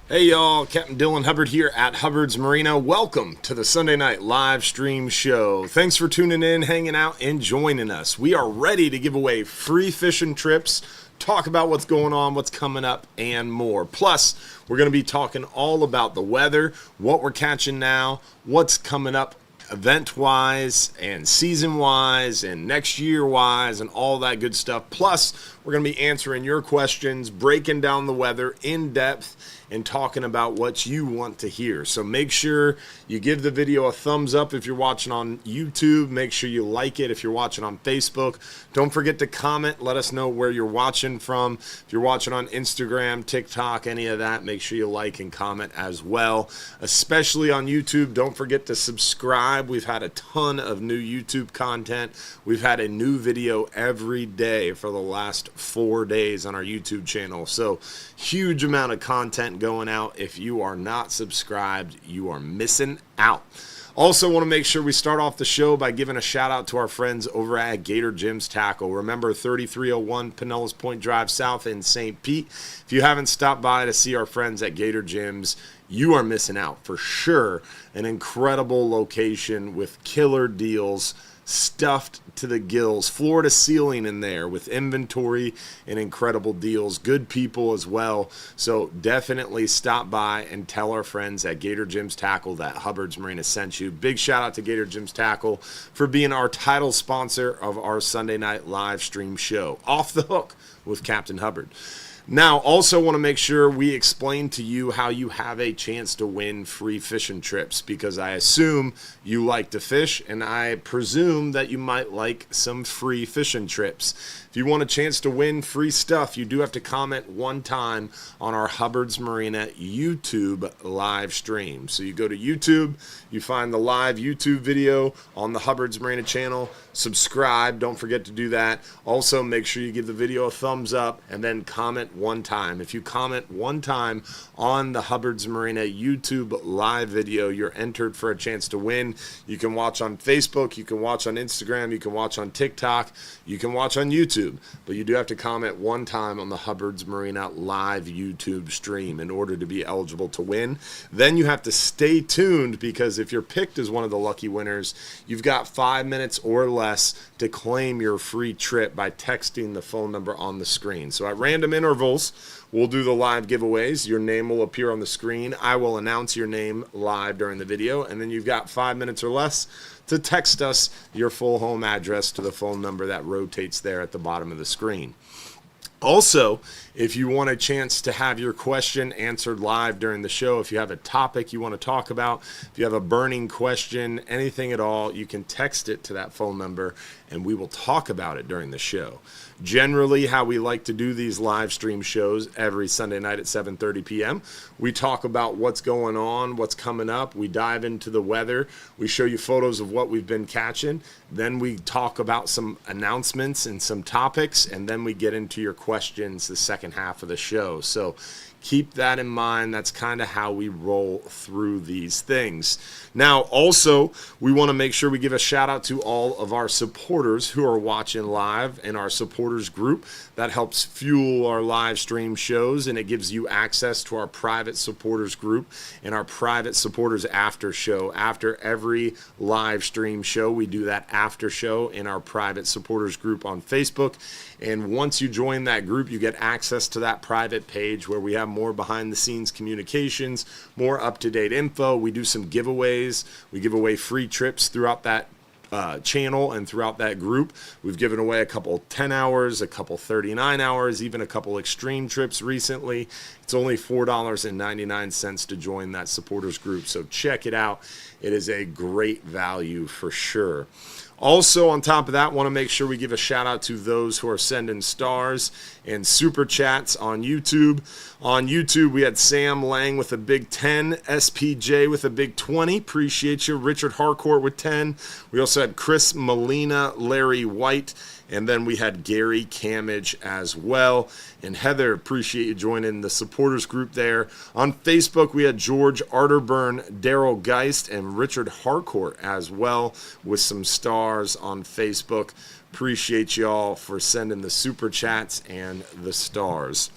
Hey y'all, Captain Dylan Hubbard here at Hubbard's Marina. Welcome to the Sunday night live stream show. Thanks for tuning in, hanging out, and joining us. We are ready to give away free fishing trips, talk about what's going on, what's coming up, and more. Plus, we're going to be talking all about the weather, what we're catching now, what's coming up event-wise and season-wise and next year-wise and all that good stuff. Plus, we're going to be answering your questions, breaking down the weather in depth, and talking about what you want to hear. So make sure you give the video a thumbs up if you're watching on YouTube. Make sure you like it if you're watching on Facebook. Don't forget to comment. Let us know where you're watching from. If you're watching on Instagram, TikTok, any of that, make sure you like and comment as well. Especially on YouTube, don't forget to subscribe. We've had a ton of new YouTube content. We've had a new video every day for the last 4 days on our YouTube channel. So huge amount of content going out. If you are not subscribed, you are missing out. Also want to make sure we start off the show by giving a shout out to our friends over at Gator Gyms Tackle. Remember 3301 Pinellas Point Drive South in St. Pete. If you haven't stopped by to see our friends at Gator Gyms, you are missing out for sure. An incredible location with killer deals, stuffed to the gills, floor to ceiling in there with inventory and incredible deals, good people as well. So definitely stop by and tell our friends at Gator Gyms Tackle that Hubbard's Marina sent you. Big shout out to Gator Gyms Tackle for being our title sponsor of our Sunday night live stream show, Off the Hook with Captain Hubbard. Now, also want to make sure we explain to you how you have a chance to win free fishing trips, because I assume you like to fish, and I presume that you might like some free fishing trips. If you want a chance to win free stuff, you do have to comment one time on our Hubbard's Marina YouTube live stream. So you go to YouTube, you find the live YouTube video on the Hubbard's Marina channel, subscribe, don't forget to do that. Also, make sure you give the video a thumbs up and then comment one time. If you comment one time on the Hubbard's Marina YouTube live video, you're entered for a chance to win. You can watch on Facebook, you can watch on Instagram, you can watch on TikTok, you can watch on YouTube, but you do have to comment one time on the Hubbard's Marina live YouTube stream in order to be eligible to win. Then you have to stay tuned, because if you're picked as one of the lucky winners, you've got 5 minutes or less to claim your free trip by texting the phone number on the screen. So at random intervals, we'll do the live giveaways. Your name will appear on the screen. I will announce your name live during the video, and then you've got 5 minutes or less to text us your full home address to the phone number that rotates there at the bottom of the screen. Also, if you want a chance to have your question answered live during the show, if you have a topic you want to talk about, if you have a burning question, anything at all, you can text it to that phone number and we will talk about it during the show. Generally, how we like to do these live stream shows every Sunday night at 7:30 p.m., we talk about what's going on, what's coming up. We dive into the weather. We show you photos of what we've been catching. Then we talk about some announcements and some topics, and then we get into your questions the second half of the show. So keep that in mind. That's kind of how we roll through these things. Now, also, we want to make sure we give a shout out to all of our supporters who are watching live in our supporters group. That helps fuel our live stream shows, and it gives you access to our private supporters group and our private supporters after show. After every live stream show, we do that after show in our private supporters group on Facebook. And once you join that group, you get access to that private page where we have more behind the scenes communications, more up-to-date info. We do some giveaways. We give away free trips throughout that channel and throughout that group. We've given away a couple 10 hours, a couple 39 hours, even a couple extreme trips recently. It's only $4.99 to join that supporters group. So check it out. It is a great value for sure. Also, on top of that, want to make sure we give a shout out to those who are sending stars and super chats on YouTube. On YouTube, we had Sam Lang with a big 10, SPJ with a big 20. Appreciate you. Richard Harcourt with 10. We also had Chris Molina, Larry White, and then we had Gary Camage as well. And Heather, appreciate you joining the supporters group there. On Facebook, we had George Arterburn, Daryl Geist, and Richard Harcourt as well with some stars on Facebook. Appreciate y'all for sending the super chats and the stars.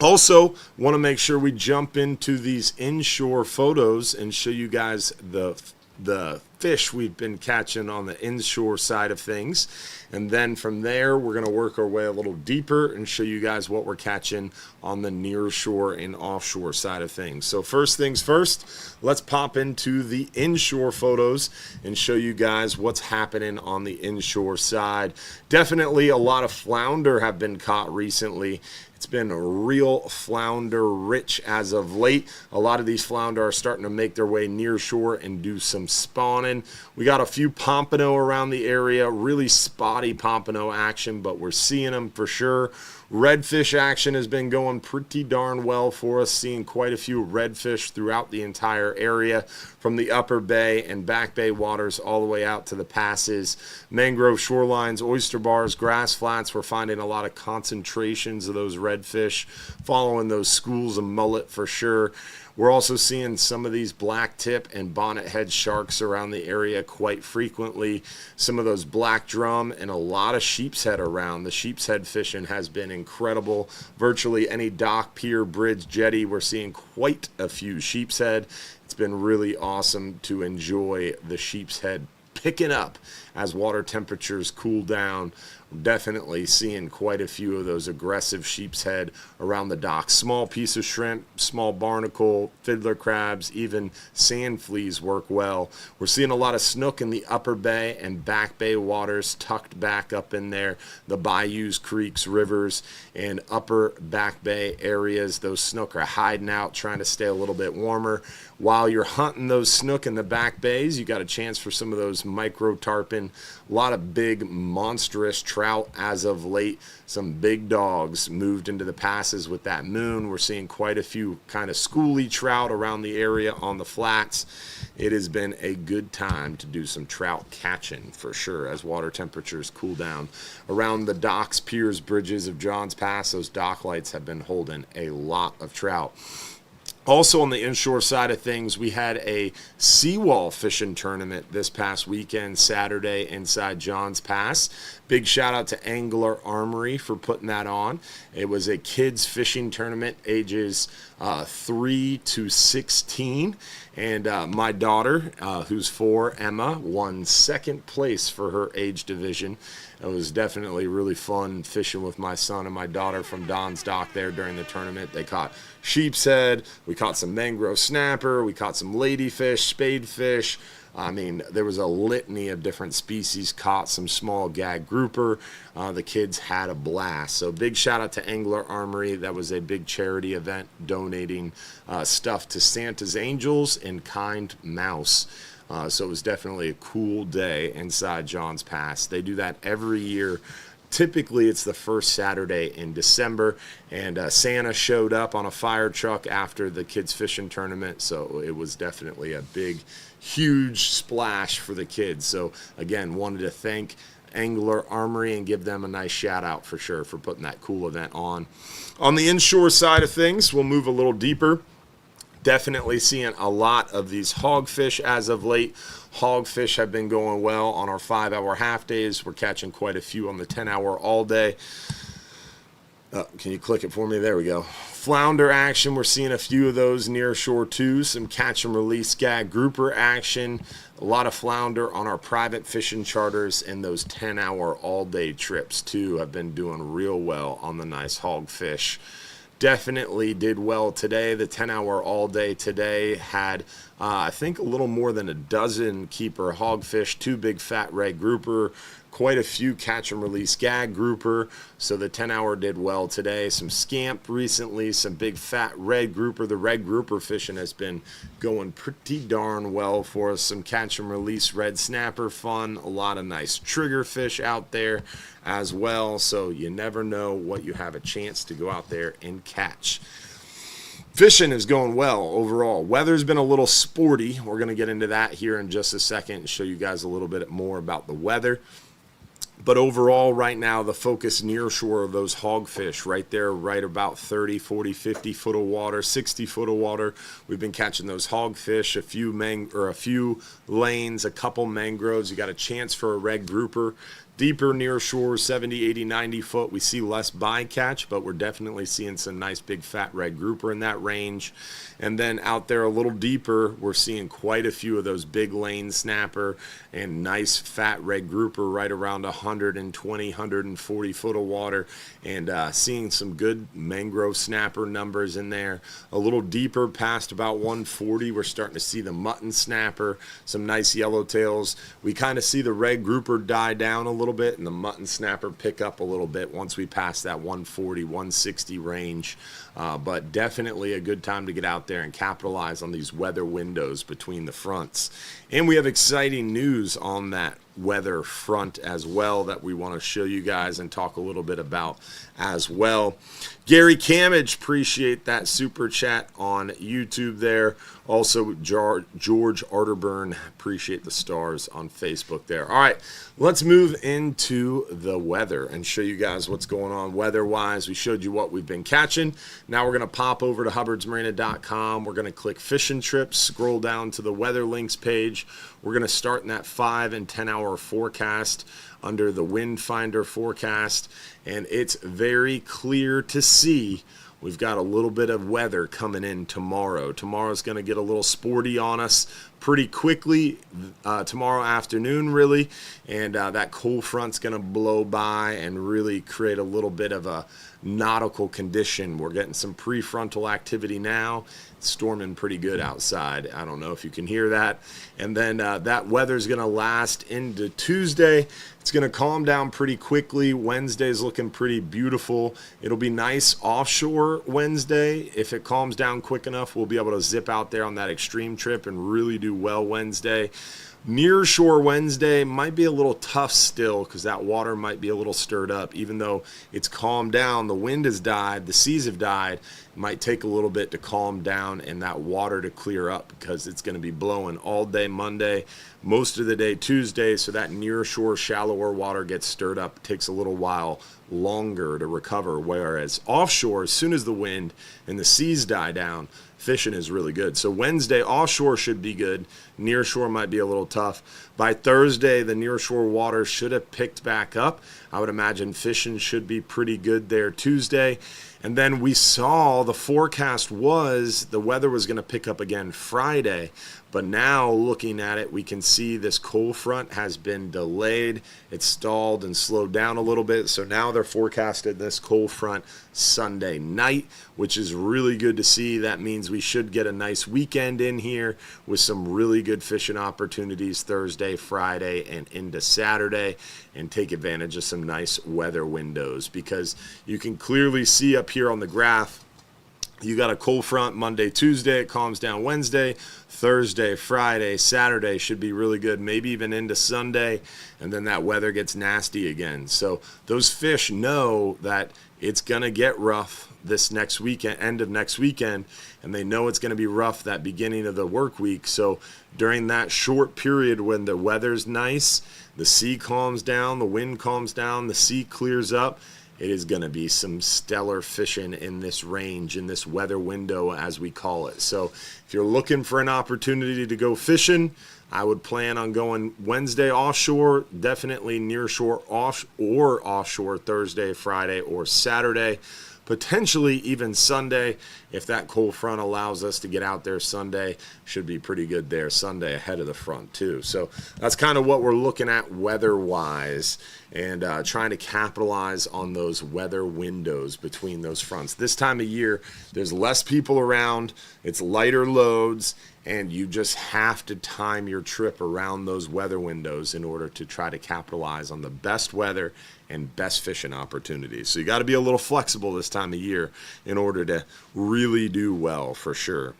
Also, want to make sure we jump into these inshore photos and show you guys the fish we've been catching on the inshore side of things. And then from there, we're going to work our way a little deeper and show you guys what we're catching on the nearshore and offshore side of things. So first things first, let's pop into the inshore photos and show you guys what's happening on the inshore side. Definitely a lot of flounder have been caught recently. It's been real flounder rich as of late. A lot of these flounder are starting to make their way near shore and do some spawning. We got a few pompano around the area, really spotty pompano action, but we're seeing them for sure. Redfish action has been going pretty darn well for us, seeing quite a few redfish throughout the entire area, from the upper bay and back bay waters all the way out to the passes. Mangrove shorelines, oyster bars, grass flats, we're finding a lot of concentrations of those redfish, following those schools of mullet for sure. We're also seeing some of these black tip and bonnet head sharks around the area quite frequently. Some of those black drum and a lot of sheep's head around. The sheep's head fishing has been incredible. Virtually any dock, pier, bridge, jetty, we're seeing quite a few sheep's head. It's been really awesome to enjoy the sheep's head picking up as water temperatures cool down. Definitely seeing quite a few of those aggressive sheep's head around the dock. Small piece of shrimp, small barnacle, fiddler crabs, even sand fleas work well. We're seeing a lot of snook in the upper bay and back bay waters tucked back up in there. The bayous, creeks, rivers, and upper back bay areas. Those snook are hiding out, trying to stay a little bit warmer. While you're hunting those snook in the back bays, you got a chance for some of those micro tarpon. A lot of big monstrous trout as of late. Some big dogs moved into the passes with that moon. We're seeing quite a few kind of schooly trout around the area on the flats. It has been a good time to do some trout catching for sure as water temperatures cool down. Around the docks, piers, bridges of Johns Pass, those dock lights have been holding a lot of trout. Also on the inshore side of things, we had a seawall fishing tournament this past weekend, Saturday, inside Johns Pass. Big shout out to Angler Armory for putting that on. It was a kids fishing tournament, ages 3 to 16. And my daughter, who's 4, Emma, won second place for her age division. It was definitely really fun fishing with my son and my daughter from Don's Dock there during the tournament. They caught sheep's head, we caught some mangrove snapper, we caught some ladyfish, spadefish. I mean, there was a litany of different species caught, some small gag grouper. The kids had a blast. So big shout out to Angler Armory. That was a big charity event donating stuff to Santa's Angels and Kind Mouse. So it was definitely a cool day inside Johns Pass. They do that every year. Typically, it's the first Saturday in December, and Santa showed up on a fire truck after the kids' fishing tournament, so it was definitely a big, huge splash for the kids. So, again, wanted to thank Angler Armory and give them a nice shout-out for sure for putting that cool event on. On the inshore side of things, we'll move a little deeper. Definitely seeing a lot of these hogfish as of late. Hogfish have been going well on our 5-hour half days. We're catching quite a few on the 10-hour all day. Can you click it for me? There we go. Flounder action. We're seeing a few of those near shore too. Some catch and release gag grouper action. A lot of flounder on our private fishing charters, and those 10-hour all day trips too have been doing real well on the nice hogfish. Definitely did well today. The 10-hour all day today had, I think, a little more than a dozen keeper hogfish, 2 big fat red grouper, quite a few catch and release gag grouper. So the 10-hour did well today. Some scamp recently, some big fat red grouper. The red grouper fishing has been going pretty darn well for us. Some catch and release red snapper fun. A lot of nice trigger fish out there as well. So you never know what you have a chance to go out there and catch. Fishing is going well overall. Weather's been a little sporty. We're going to get into that here in just a second and show you guys a little bit more about the weather. But overall, right now, the focus near shore of those hogfish right there, right about 30, 40, 50 foot of water, 60 foot of water. We've been catching those hogfish, a few lanes, a couple mangroves. You got a chance for a red grouper. Deeper near shore, 70, 80, 90 foot, we see less bycatch, but we're definitely seeing some nice big fat red grouper in that range. And then out there a little deeper, we're seeing quite a few of those big lane snapper and nice fat red grouper right around 120, 140 foot of water, and seeing some good mangrove snapper numbers in there. A little deeper past about 140, we're starting to see the mutton snapper, some nice yellowtails. We kind of see the red grouper die down a little bit and the mutton snapper pick up a little bit once we pass that 140, 160 range. But definitely a good time to get out there and capitalize on these weather windows between the fronts. And we have exciting news on that weather front as well that we want to show you guys and talk a little bit about as well. Gary Camage, appreciate that super chat on YouTube there. Also, George Arterburn, appreciate the stars on Facebook there. All right, let's move into the weather and show you guys what's going on weather-wise. We showed you what we've been catching. Now we're going to pop over to hubbardsmarina.com. We're going to click fishing trips, scroll down to the weather links page. We're going to start in that 5 and 10 hour forecast under the wind finder forecast, and it's very clear to see we've got a little bit of weather coming in tomorrow. Tomorrow's going to get a little sporty on us pretty quickly tomorrow afternoon, really, and that cold front's going to blow by and really create a little bit of a nautical condition. We're getting some prefrontal activity now. It's storming pretty good outside. I don't know if you can hear that. And then that weather's going to last into Tuesday. It's going to calm down pretty quickly. Wednesday's looking pretty beautiful. It'll be nice offshore Wednesday. If it calms down quick enough, we'll be able to zip out there on that extreme trip and really do well Wednesday. Near shore Wednesday might be a little tough still because that water might be a little stirred up. Even though it's calmed down, the wind has died, the seas have died. It might take a little bit to calm down and that water to clear up because it's going to be blowing all day Monday, most of the day Tuesday, so that near shore shallower water gets stirred up. It takes a little while longer to recover, whereas offshore, as soon as the wind and the seas die down, fishing is really good. So Wednesday, offshore should be good. Near shore might be a little tough. By Thursday, the near shore water should have picked back up. I would imagine fishing should be pretty good there Tuesday. And then we saw the forecast was the weather was going to pick up again Friday. But now looking at it, we can see this cold front has been delayed. It's stalled and slowed down a little bit. So now they're forecasted this cold front Sunday night, which is really good to see. That means we should get a nice weekend in here with some really good fishing opportunities Thursday, Friday, and into Saturday, and take advantage of some nice weather windows, because you can clearly see up here on the graph, you got a cold front Monday, Tuesday. It calms down Wednesday, Thursday, Friday, Saturday should be really good, maybe even into Sunday, and then that weather gets nasty again. So those fish know that it's going to get rough this next weekend, end of next weekend, and they know it's going to be rough that beginning of the work week. So during that short period when the weather's nice, the sea calms down, the wind calms down, the sea clears up, it is going to be some stellar fishing in this range, in this weather window, as we call it. So if you're looking for an opportunity to go fishing, I would plan on going Wednesday offshore, definitely near shore offshore Thursday, Friday, or Saturday. Potentially even Sunday, if that cold front allows us to get out there Sunday. Should be pretty good there Sunday ahead of the front too. So that's kind of what we're looking at weather-wise, and trying to capitalize on those weather windows between those fronts. This time of year, there's less people around, it's lighter loads, and you just have to time your trip around those weather windows in order to try to capitalize on the best weather and best fishing opportunities. So you got to be a little flexible this time of year in order to really do well, for sure.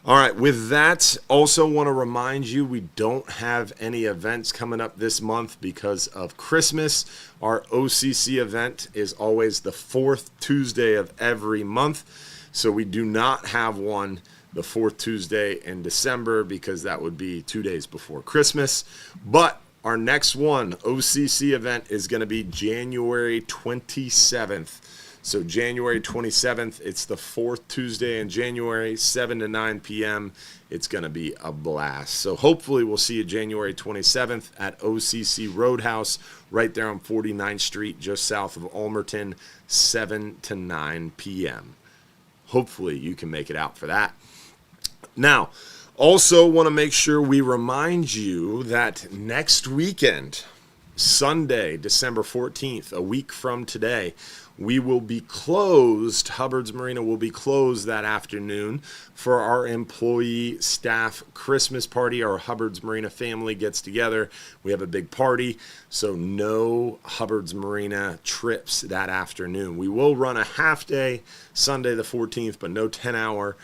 All right, with that, also want to remind you we don't have any events coming up this month because of Christmas. Our OCC event is always the fourth Tuesday of every month, so we do not have one the fourth Tuesday in December because that would be 2 days before Christmas. But our next one, OCC event, is going to be January 27th. So January 27th, it's the fourth Tuesday in January, 7 to 9 p.m. It's going to be a blast. So hopefully we'll see you January 27th at OCC Roadhouse, right there on 49th Street, just south of Ulmerton, 7 to 9 p.m. Hopefully you can make it out for that. Now, also want to make sure we remind you that next weekend, Sunday, December 14th, a week from today, we will be closed. Hubbard's Marina will be closed that afternoon for our employee staff Christmas party. Our Hubbard's Marina family gets together. We have a big party, so no Hubbard's Marina trips that afternoon. We will run a half day Sunday the 14th, but no 10-hour.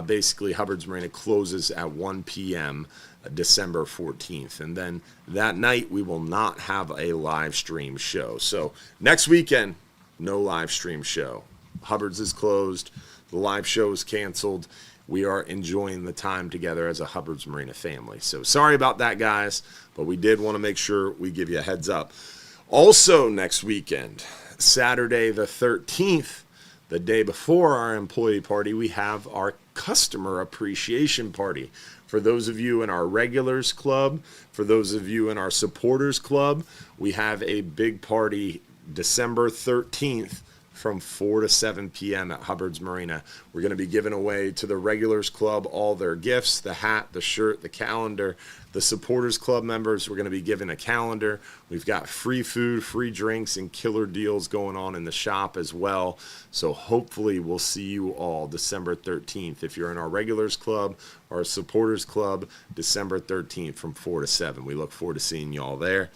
Basically, Hubbard's Marina closes at 1 p.m. December 14th. And then that night, we will not have a live stream show. So next weekend, no live stream show. Hubbard's is closed. The live show is canceled. We are enjoying the time together as a Hubbard's Marina family. So sorry about that, guys, but we did want to make sure we give you a heads up. Also next weekend, Saturday the 13th, the day before our employee party, we have our customer appreciation party. For those of you in our regulars club, for those of you in our supporters club, we have a big party December 13th from 4 to 7 p.m. at Hubbard's Marina. We're going to be giving away to the Regulars Club all their gifts, the hat, the shirt, the calendar. The Supporters Club members, we're going to be giving a calendar. We've got free food, free drinks, and killer deals going on in the shop as well. So hopefully we'll see you all December 13th. If you're in our Regulars Club or our Supporters Club, December 13th from 4 to 7. We look forward to seeing you all there.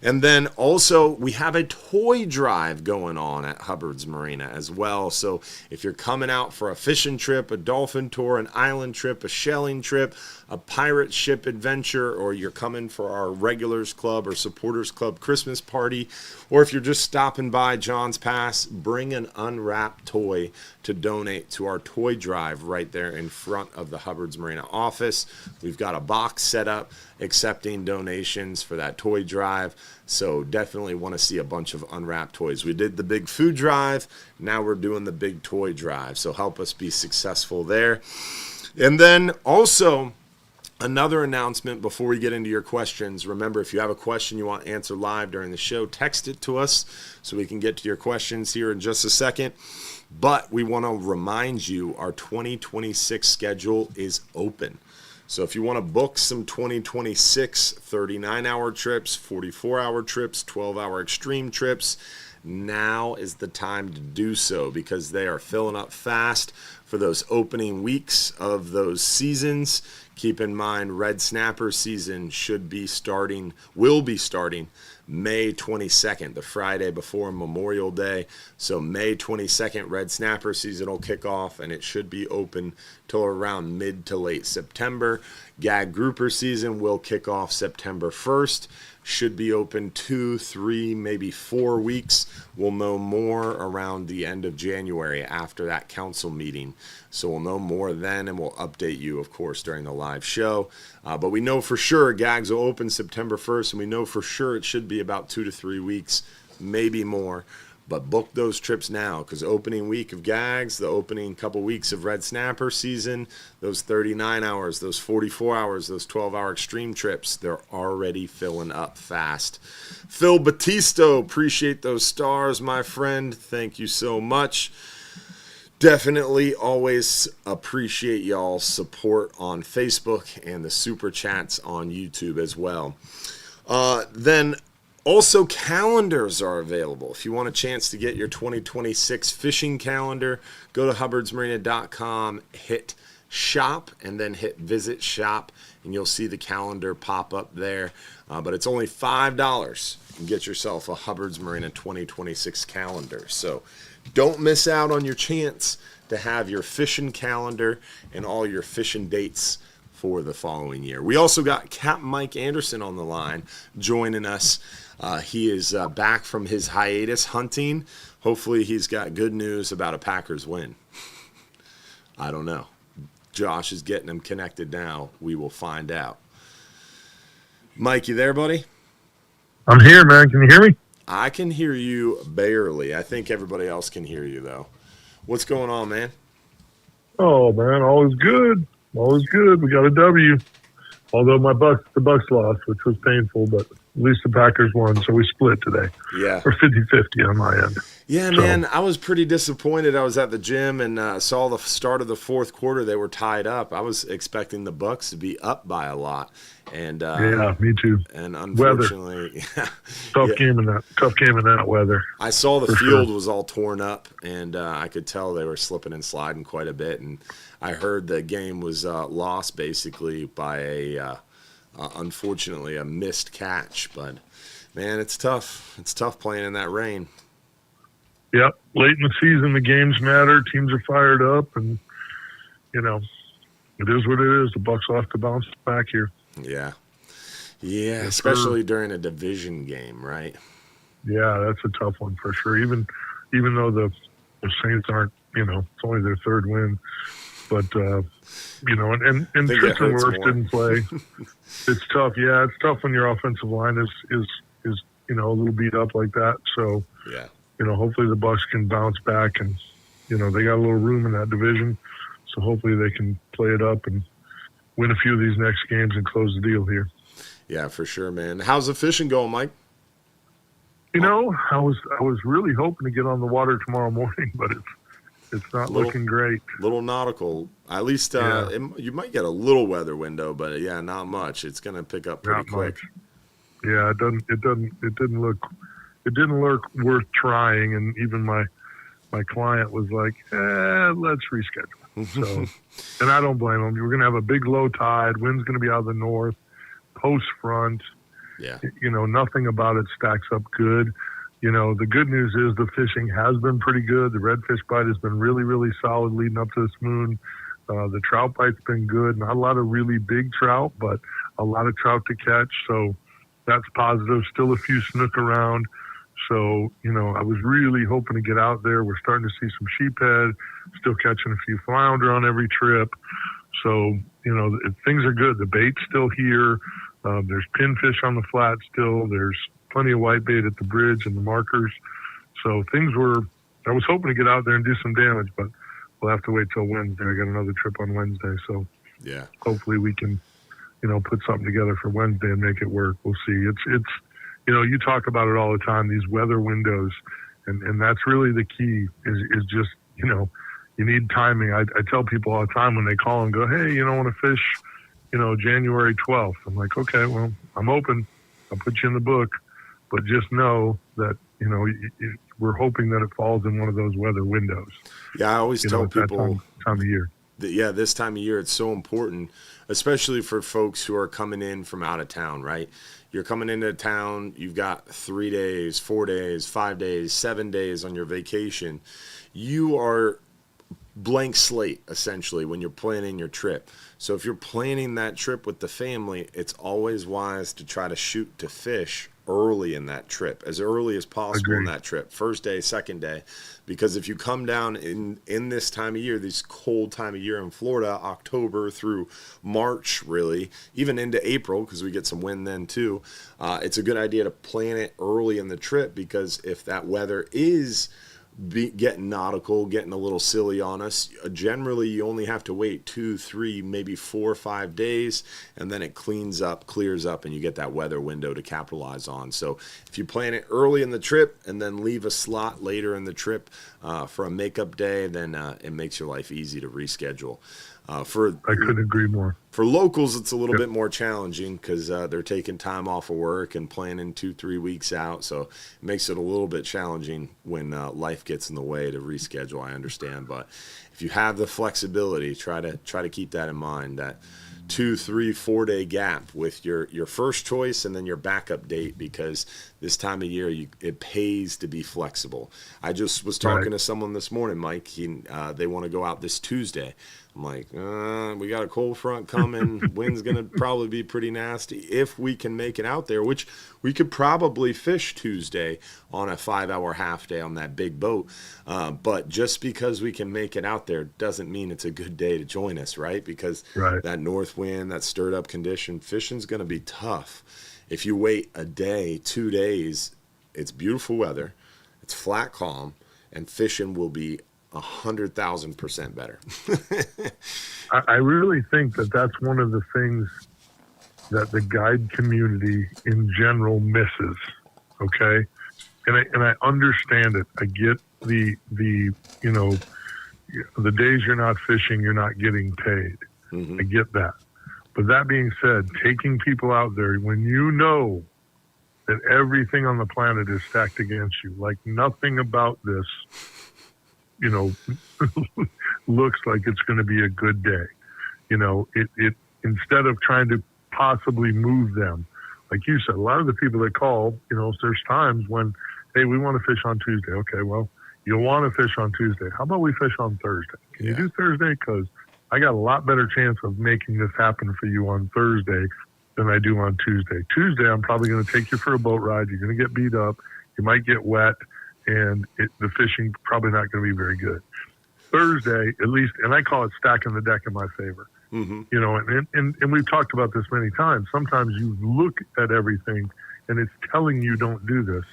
And then also we have a toy drive going on at Hubbard's Marina as well. So if you're coming out for a fishing trip, a dolphin tour, an island trip, a shelling trip, a pirate ship adventure, or you're coming for our Regulars Club or Supporters Club Christmas party, or if you're just stopping by John's Pass, bring an unwrapped toy to donate to our toy drive right there in front of the Hubbard's Marina office. We've got a box set up accepting donations for that toy drive, so definitely want to see a bunch of unwrapped toys. We did the big food drive, now we're doing the big toy drive, so help us be successful there. And then also, another announcement before we get into your questions. Remember, if you have a question you want answered live during the show, text it to us so we can get to your questions here in just a second. But we want to remind you our 2026 schedule is open. So if you want to book some 2026 39-hour trips, 44-hour trips, 12-hour extreme trips, now is the time to do so because they are filling up fast for those opening weeks of those seasons. Keep in mind, red snapper season will be starting May 22nd, the Friday before Memorial Day. So May 22nd, red snapper season will kick off, and it should be open till around mid to late September. Gag grouper season will kick off September 1st. Should be open 2, 3, maybe 4 weeks. We'll know more around the end of January after that council meeting. So we'll know more then, and we'll update you, of course, during the live show. But we know for sure Gags will open September 1st, and we know for sure it should be about 2 to 3 weeks, maybe more. But book those trips now, because opening week of Gags, the opening couple weeks of red snapper season, those 39 hours, those 44 hours, those 12-hour extreme trips, they're already filling up fast. Phil Batisto, appreciate those stars, my friend. Thank you so much. Definitely always appreciate y'all's support on Facebook and the super chats on YouTube as well. Then also, calendars are available. If you want a chance to get your 2026 fishing calendar, go to hubbardsmarina.com, hit shop, and then hit visit shop, and you'll see the calendar pop up there. But it's only $5. You can get yourself a Hubbard's Marina 2026 calendar. So don't miss out on your chance to have your fishing calendar and all your fishing dates for the following year. We also got Capt Mike Anderson on the line joining us. He is back from his hiatus hunting. Hopefully he's got good news about a Packers win. I don't know. Josh is getting him connected now. We will find out. Mike, you there, buddy? I'm here, man. Can you hear me? I can hear you barely. I think everybody else can hear you, though. What's going on, man? Oh, man, all is good. All is good. We got a W. Although the Bucks lost, which was painful, but at least the Packers won, so we split today. Yeah. We're 50-50 on my end. Yeah, man, I was pretty disappointed. I was at the gym and saw the start of the fourth quarter. They were tied up. I was expecting the Bucks to be up by a lot. And yeah, me too. And unfortunately, tough game in that weather. I saw the field was all torn up, and I could tell they were slipping and sliding quite a bit. And I heard the game was lost basically by unfortunately, a missed catch. But man, it's tough. It's tough playing in that rain. Yep, late in the season, the games matter. Teams are fired up, and it is what it is. The Bucks will have to bounce back here. Yeah, especially during a division game, right? Yeah, that's a tough one for sure. Even though the Saints aren't, it's only their third win, but and Tristan Wirfs didn't play. It's tough. Yeah, it's tough when your offensive line is a little beat up like that. So yeah, hopefully the Bucks can bounce back, and they got a little room in that division, so hopefully they can play it up and win a few of these next games and close the deal here. Yeah, for sure, man. How's the fishing going, Mike? I was really hoping to get on the water tomorrow morning, but it's not looking great. Little nautical. At least you might get a little weather window, but yeah, not much. It's going to pick up pretty quick. Yeah, it didn't look worth trying, and even my client was like, let's reschedule. So, and I don't blame them. We're going to have a big low tide. Wind's going to be out of the north, post front. Yeah. Nothing about it stacks up good. The good news is the fishing has been pretty good. The redfish bite has been really, really solid leading up to this moon. The trout bite's been good. Not a lot of really big trout, but a lot of trout to catch. So that's positive. Still a few snook around. So, I was really hoping to get out there. We're starting to see some sheephead, still catching a few flounder on every trip. So, things are good. The bait's still here. There's pinfish on the flat still. There's plenty of whitebait at the bridge and the markers. So I was hoping to get out there and do some damage, but we'll have to wait till Wednesday. I got another trip on Wednesday. So yeah, hopefully we can, put something together for Wednesday and make it work. We'll see. It's you talk about it all the time, these weather windows, and that's really the key is just, you need timing. I tell people all the time when they call and go, hey, want to fish, January 12th. I'm like, okay, well, I'm open. I'll put you in the book, but just know that, we're hoping that it falls in one of those weather windows. Yeah, I always tell people time of year. This time of year, it's so important, especially for folks who are coming in from out of town, right? You're coming into town, you've got 3 days, 4 days, 5 days, 7 days on your vacation. You are blank slate, essentially, when you're planning your trip. So if you're planning that trip with the family, it's always wise to try to shoot to fish early in that trip, as early as possible in that trip, first day, second day, because if you come down in this time of year, this cold time of year in Florida, October through March, really, even into April, because we get some wind then too, it's a good idea to plan it early in the trip, because if that weather is getting nautical, getting a little silly on us, generally you only have to wait 2, 3, maybe 4 or 5 days, and then it clears up, and you get that weather window to capitalize on. So if you plan it early in the trip and then leave a slot later in the trip for a makeup day, then it makes your life easy to reschedule. I couldn't agree more. For locals, it's a little bit more challenging because they're taking time off of work and planning 2-3 weeks out. So it makes it a little bit challenging when life gets in the way to reschedule. I understand, but if you have the flexibility, try to keep that in mind. That 2, 3, 4 day gap with your first choice and then your backup date, because this time of year it pays to be flexible. I just was talking to someone this morning, Mike. They want to go out this Tuesday. I'm like, we got a cold front coming. Wind's going to probably be pretty nasty. If we can make it out there, which we could probably fish Tuesday on a 5-hour half day on that big boat. But just because we can make it out there doesn't mean it's a good day to join us, right? Because that north wind, that stirred up condition, fishing's going to be tough. If you wait a day, 2 days, it's beautiful weather, it's flat calm, and fishing will be 100,000% better. I really think that that's one of the things that the guide community in general misses. Okay. And I understand it. I get the days you're not fishing, you're not getting paid. I get that. But that being said, taking people out there when you know that everything on the planet is stacked against you, like nothing about this, looks like it's going to be a good day. It instead of trying to possibly move them, like you said, a lot of the people that call, there's times when, hey, we want to fish on Tuesday. Okay, well, you'll want to fish on Tuesday. How about we fish on Thursday? Can you do Thursday? Because I got a lot better chance of making this happen for you on Thursday than I do on Tuesday. Tuesday, I'm probably going to take you for a boat ride. You're going to get beat up. You might get wet, and the fishing probably not going to be very good. Thursday, at least, and I call it stacking the deck in my favor. And we've talked about this many times. Sometimes you look at everything, and it's telling you don't do this.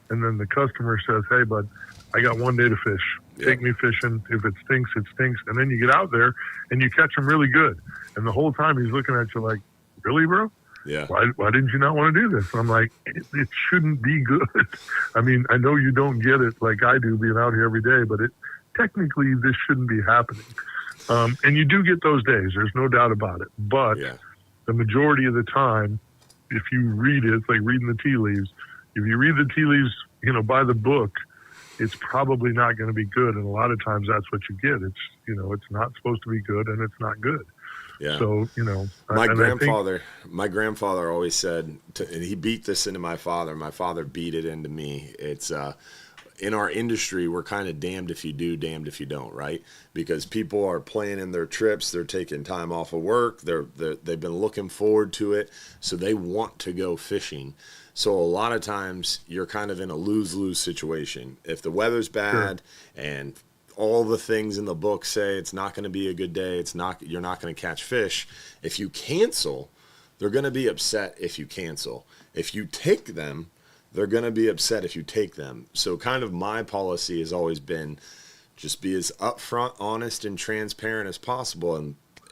And then the customer says, hey, bud, I got 1 day to fish. Take me fishing. If it stinks, it stinks. And then you get out there and you catch them really good. And the whole time he's looking at you like, really, bro? Yeah. Why didn't you not want to do this? And I'm like, it shouldn't be good. I mean, I know you don't get it like I do being out here every day, but technically this shouldn't be happening. And you do get those days. There's no doubt about it. But the majority of the time, if you read it, it's like reading the tea leaves. If you read the tea leaves, by the book, it's probably not going to be good. And a lot of times that's what you get. It's, it's not supposed to be good and it's not good. Yeah. So, my grandfather always said, and he beat this into my father. My father beat it into me. It's, in our industry, we're kind of damned if you do, damned if you don't, right? Because people are planning their trips, they're taking time off of work, they've been looking forward to it, so they want to go fishing. So a lot of times you're kind of in a lose-lose situation. If the weather's bad and all the things in the book say it's not going to be a good day, you're not going to catch fish. If you cancel, they're going to be upset if you cancel. If you take them, they're going to be upset if you take them. So kind of my policy has always been just be as upfront, honest, and transparent as possible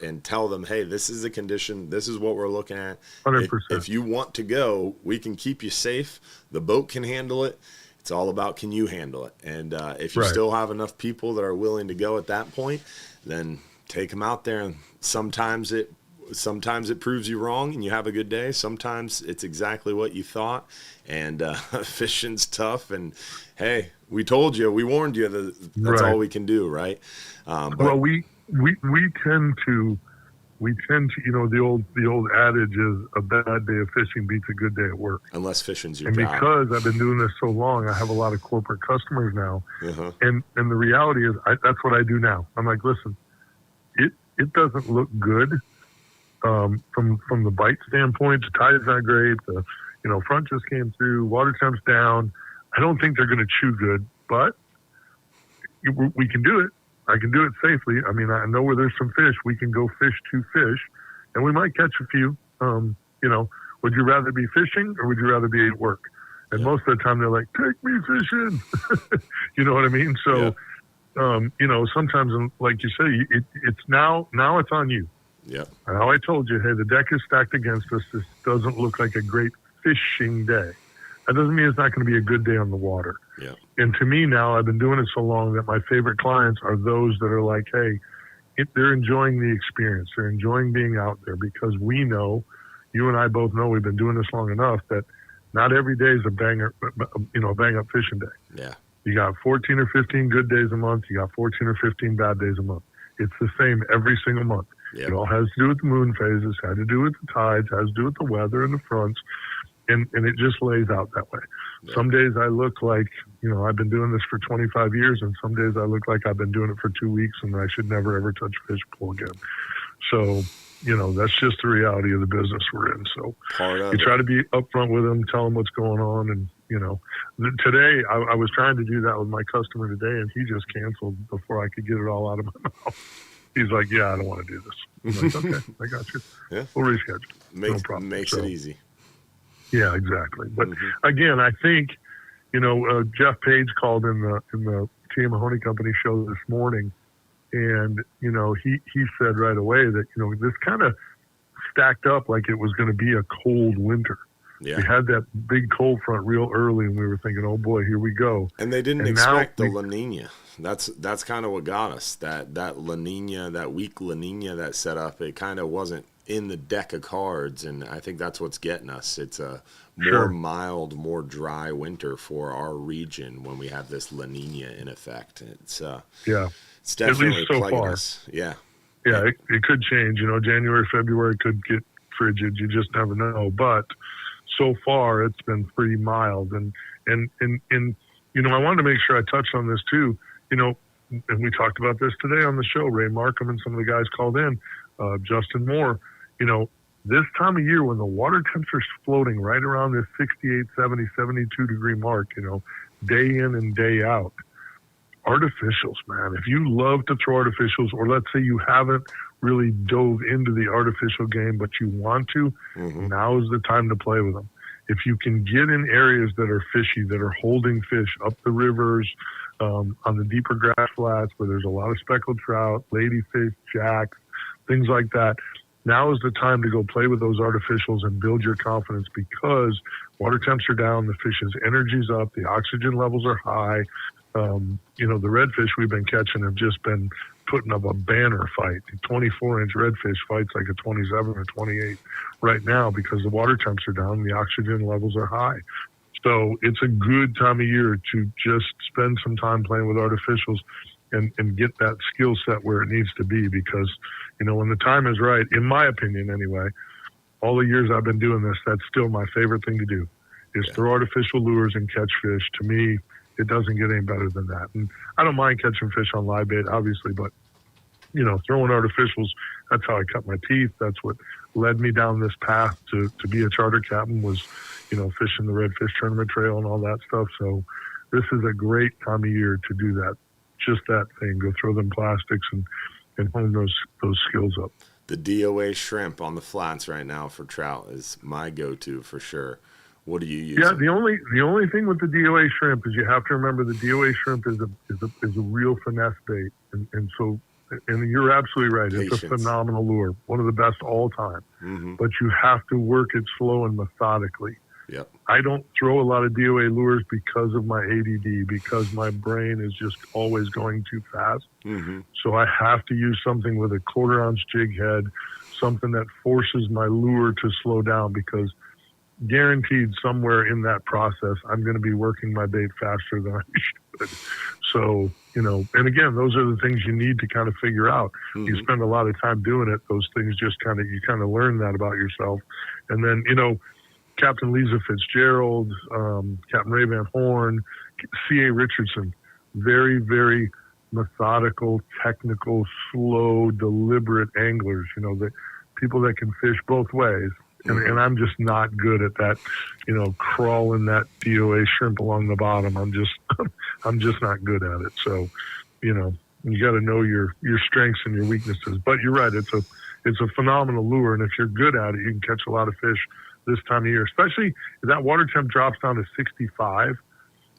and tell them, hey, this is the condition. This is what we're looking at. 100%. If you want to go, we can keep you safe. The boat can handle it. It's all about, can you handle it? And if you still have enough people that are willing to go at that point, then take them out there. And sometimes it proves you wrong and you have a good day. Sometimes it's exactly what you thought. And fishing's tough. And hey, we told you, we warned you that that's all we can do, right? Well, we tend to, the old adage is a bad day of fishing beats a good day at work. Unless fishing's your job. job. And because I've been doing this so long, I have a lot of corporate customers now. And the reality is that's what I do now. I'm like, listen, it doesn't look good from the bite standpoint. The tide's not great. The front just came through. Water temp's down. I don't think they're going to chew good, but we can do it. I can do it safely. I mean, I know where there's some fish. We can go fish to fish, and we might catch a few. Would you rather be fishing or would you rather be at work? And most of the time they're like, take me fishing. You know what I mean? So, sometimes, like you say, it's now it's on you. Yeah. Now I told you, hey, the deck is stacked against us. This doesn't look like a great fishing day. That doesn't mean it's not going to be a good day on the water. Yeah. And to me now, I've been doing it so long that my favorite clients are those that are like, hey, they're enjoying the experience. They're enjoying being out there because we know, you and I both know, we've been doing this long enough that not every day is a bang up fishing day. Yeah. You got 14 or 15 good days a month. You got 14 or 15 bad days a month. It's the same every single month. Yep. It all has to do with the moon phases, has to do with the tides, has to do with the weather and the fronts. And it just lays out that way. Yeah. Some days I look like, I've been doing this for 25 years, and some days I look like I've been doing it for 2 weeks and I should never, ever touch a fish pole again. So, that's just the reality of the business we're in. So you try to be upfront with them, tell them what's going on. And, today I was trying to do that with my customer today, and he just canceled before I could get it all out of my mouth. He's like, yeah, I don't want to do this. I'm like, okay, I got you. Yeah. We'll reschedule. No problem. Makes it easy. Yeah, exactly. But again, I think, Jeff Page called in the T.A. Mahoney Company show this morning, and, he said right away that, this kind of stacked up like it was going to be a cold winter. Yeah. We had that big cold front real early, and we were thinking, oh boy, here we go. And they didn't expect the La Nina. That's kind of what got us. That La Nina, that weak La Nina that set up, it kind of wasn't in the deck of cards, and I think that's what's getting us. It's a more mild, more dry winter for our region when we have this La Nina in effect. It's definitely plaguing us. Yeah. Yeah, it could change. January, February could get frigid. You just never know. But so far, it's been pretty mild. And I wanted to make sure I touched on this too. And we talked about this today on the show. Ray Markham and some of the guys called in, Justin Moore. This time of year when the water temperature is floating right around this 68, 70, 72 degree mark, day in and day out. Artificials, man. If you love to throw artificials, or let's say you haven't really dove into the artificial game, but you want to, now is the time to play with them. If you can get in areas that are fishy, that are holding fish up the rivers, on the deeper grass flats where there's a lot of speckled trout, ladyfish, jacks, things like that, now is the time to go play with those artificials and build your confidence, because water temps are down, the fish's energy's up, the oxygen levels are high. The redfish we've been catching have just been putting up a banner fight. The 24-inch redfish fights like a 27 or 28 right now because the water temps are down and the oxygen levels are high. So it's a good time of year to just spend some time playing with artificials and get that skill set where it needs to be, because, when the time is right, in my opinion anyway, all the years I've been doing this, that's still my favorite thing to do, is throw artificial lures and catch fish. To me, it doesn't get any better than that. And I don't mind catching fish on live bait, obviously, but, throwing artificials, that's how I cut my teeth. That's what led me down this path to be a charter captain, was, fishing the redfish tournament trail and all that stuff. So this is a great time of year to do that, just that thing, go throw them plastics and hone those skills up. The DOA shrimp on the flats right now for trout is my go-to for sure. What do you use? Yeah, the only thing with the DOA shrimp is you have to remember the DOA shrimp is a real finesse bait, and you're absolutely right. Patience. It's a phenomenal lure, one of the best all time. But you have to work it slow and methodically. Yep. I don't throw a lot of DOA lures because of my ADD, because my brain is just always going too fast. So I have to use something with a 1/4 ounce jig head, something that forces my lure to slow down, because guaranteed somewhere in that process, I'm going to be working my bait faster than I should. So, and again, those are the things you need to kind of figure out. You spend a lot of time doing it. Those things just you learn that about yourself. And then, Captain Lisa Fitzgerald, Captain Ray Van Horn, C.A. Richardson, very, very methodical, technical, slow, deliberate anglers, the people that can fish both ways. And I'm just not good at that, crawling that DOA shrimp along the bottom. I'm just not good at it. So, you got to know your strengths and your weaknesses. But you're right. It's a phenomenal lure. And if you're good at it, you can catch a lot of fish this time of year, especially if that water temp drops down to 65.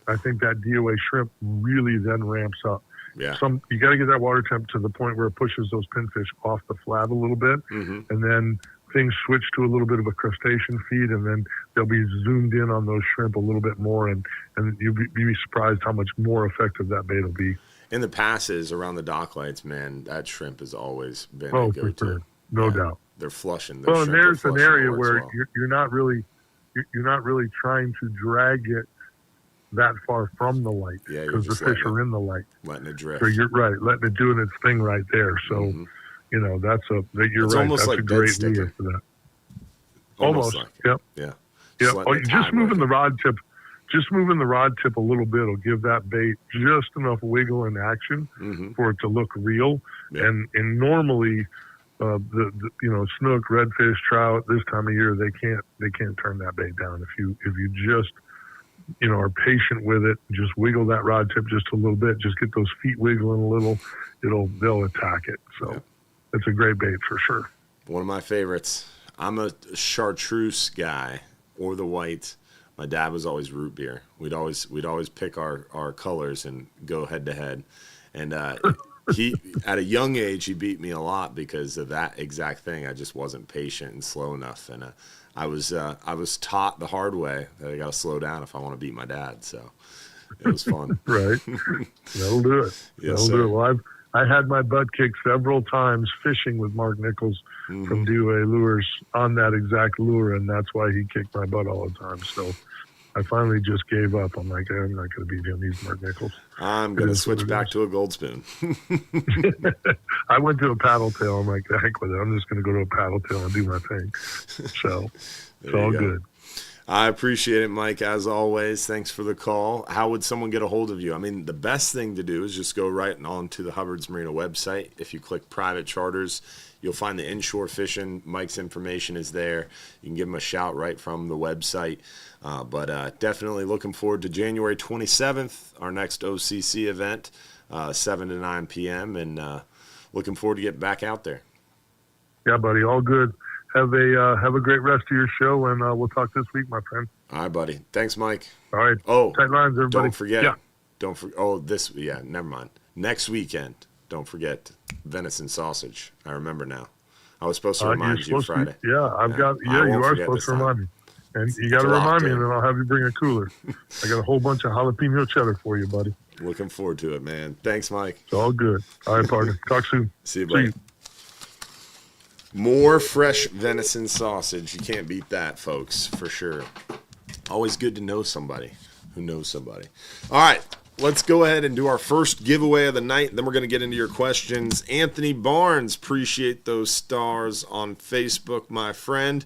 I think that DOA shrimp really then ramps up. Yeah. You got to get that water temp to the point where it pushes those pinfish off the flat a little bit, and then things switch to a little bit of a crustacean feed, and then they'll be zoomed in on those shrimp a little bit more, and you'll be surprised how much more effective that bait will be. In the passes around the dock lights, man, that shrimp has always been a go-to. For sure. No doubt. They're flushing. Well, and there's an area where you're not really trying to drag it that far from the light, because the fish are in the light, letting it drift. So you're right, letting it doing its thing right there. So you're it's right. Almost that's like a great lure for that. Almost. Like Yep. Yeah. Just moving the rod tip. Just moving the rod tip a little bit will give that bait just enough wiggle and action for it to look real. Yeah. And normally, the snook, redfish, trout this time of year, they can't turn that bait down. If you just are patient with it, just wiggle that rod tip just a little bit, just get those feet wiggling a little, they'll attack it. So it's a great bait for sure. One of my favorites. I'm a chartreuse guy. or the white. My dad was always root beer. We'd always pick our colors and go head to head. And he, at a young age, he beat me a lot because of that exact thing. I just wasn't patient and slow enough. And I was taught the hard way that I got to slow down if I want to beat my dad. So it was fun. Right. That'll do it. Yes, That'll do it. Well, I had my butt kicked several times fishing with Mark Nichols from DOA Lures on that exact lure, and that's why he kicked my butt all the time. So I finally just gave up. I'm like, I'm not going to beat him. He's Mark Nichols. I'm going to switch back to a gold spoon. I went to a paddle tail. I'm like, heck with it. I'm just going to go to a paddle tail and do my thing. So it's all good. I appreciate it, Mike, as always. Thanks for the call. How would someone get a hold of you? I mean, the best thing to do is just go right on to the Hubbard's Marina website. If you click private charters, you'll find the inshore fishing. Mike's information is there. You can give him a shout right from the website. But definitely looking forward to January 27th, our next OCC event, 7 to 9 p.m., and looking forward to getting back out there. Yeah, buddy, all good. Have a great rest of your show, and we'll talk this week, my friend. All right, buddy. Thanks, Mike. All right. Oh, tight lines, everybody. Don't forget. Yeah. Never mind. Next weekend, don't forget venison sausage. I remember now. I was supposed to remind you Friday. You are supposed to remind me. And you got to remind me, and then I'll have you bring a cooler. I got a whole bunch of jalapeno cheddar for you, buddy. Looking forward to it, man. Thanks, Mike. It's all good. All right, partner. Talk soon. See you, buddy. More fresh venison sausage. You can't beat that, folks, for sure. Always good to know somebody who knows somebody. All right, let's go ahead and do our first giveaway of the night. Then we're going to get into your questions. Anthony Barnes, appreciate those stars on Facebook, my friend.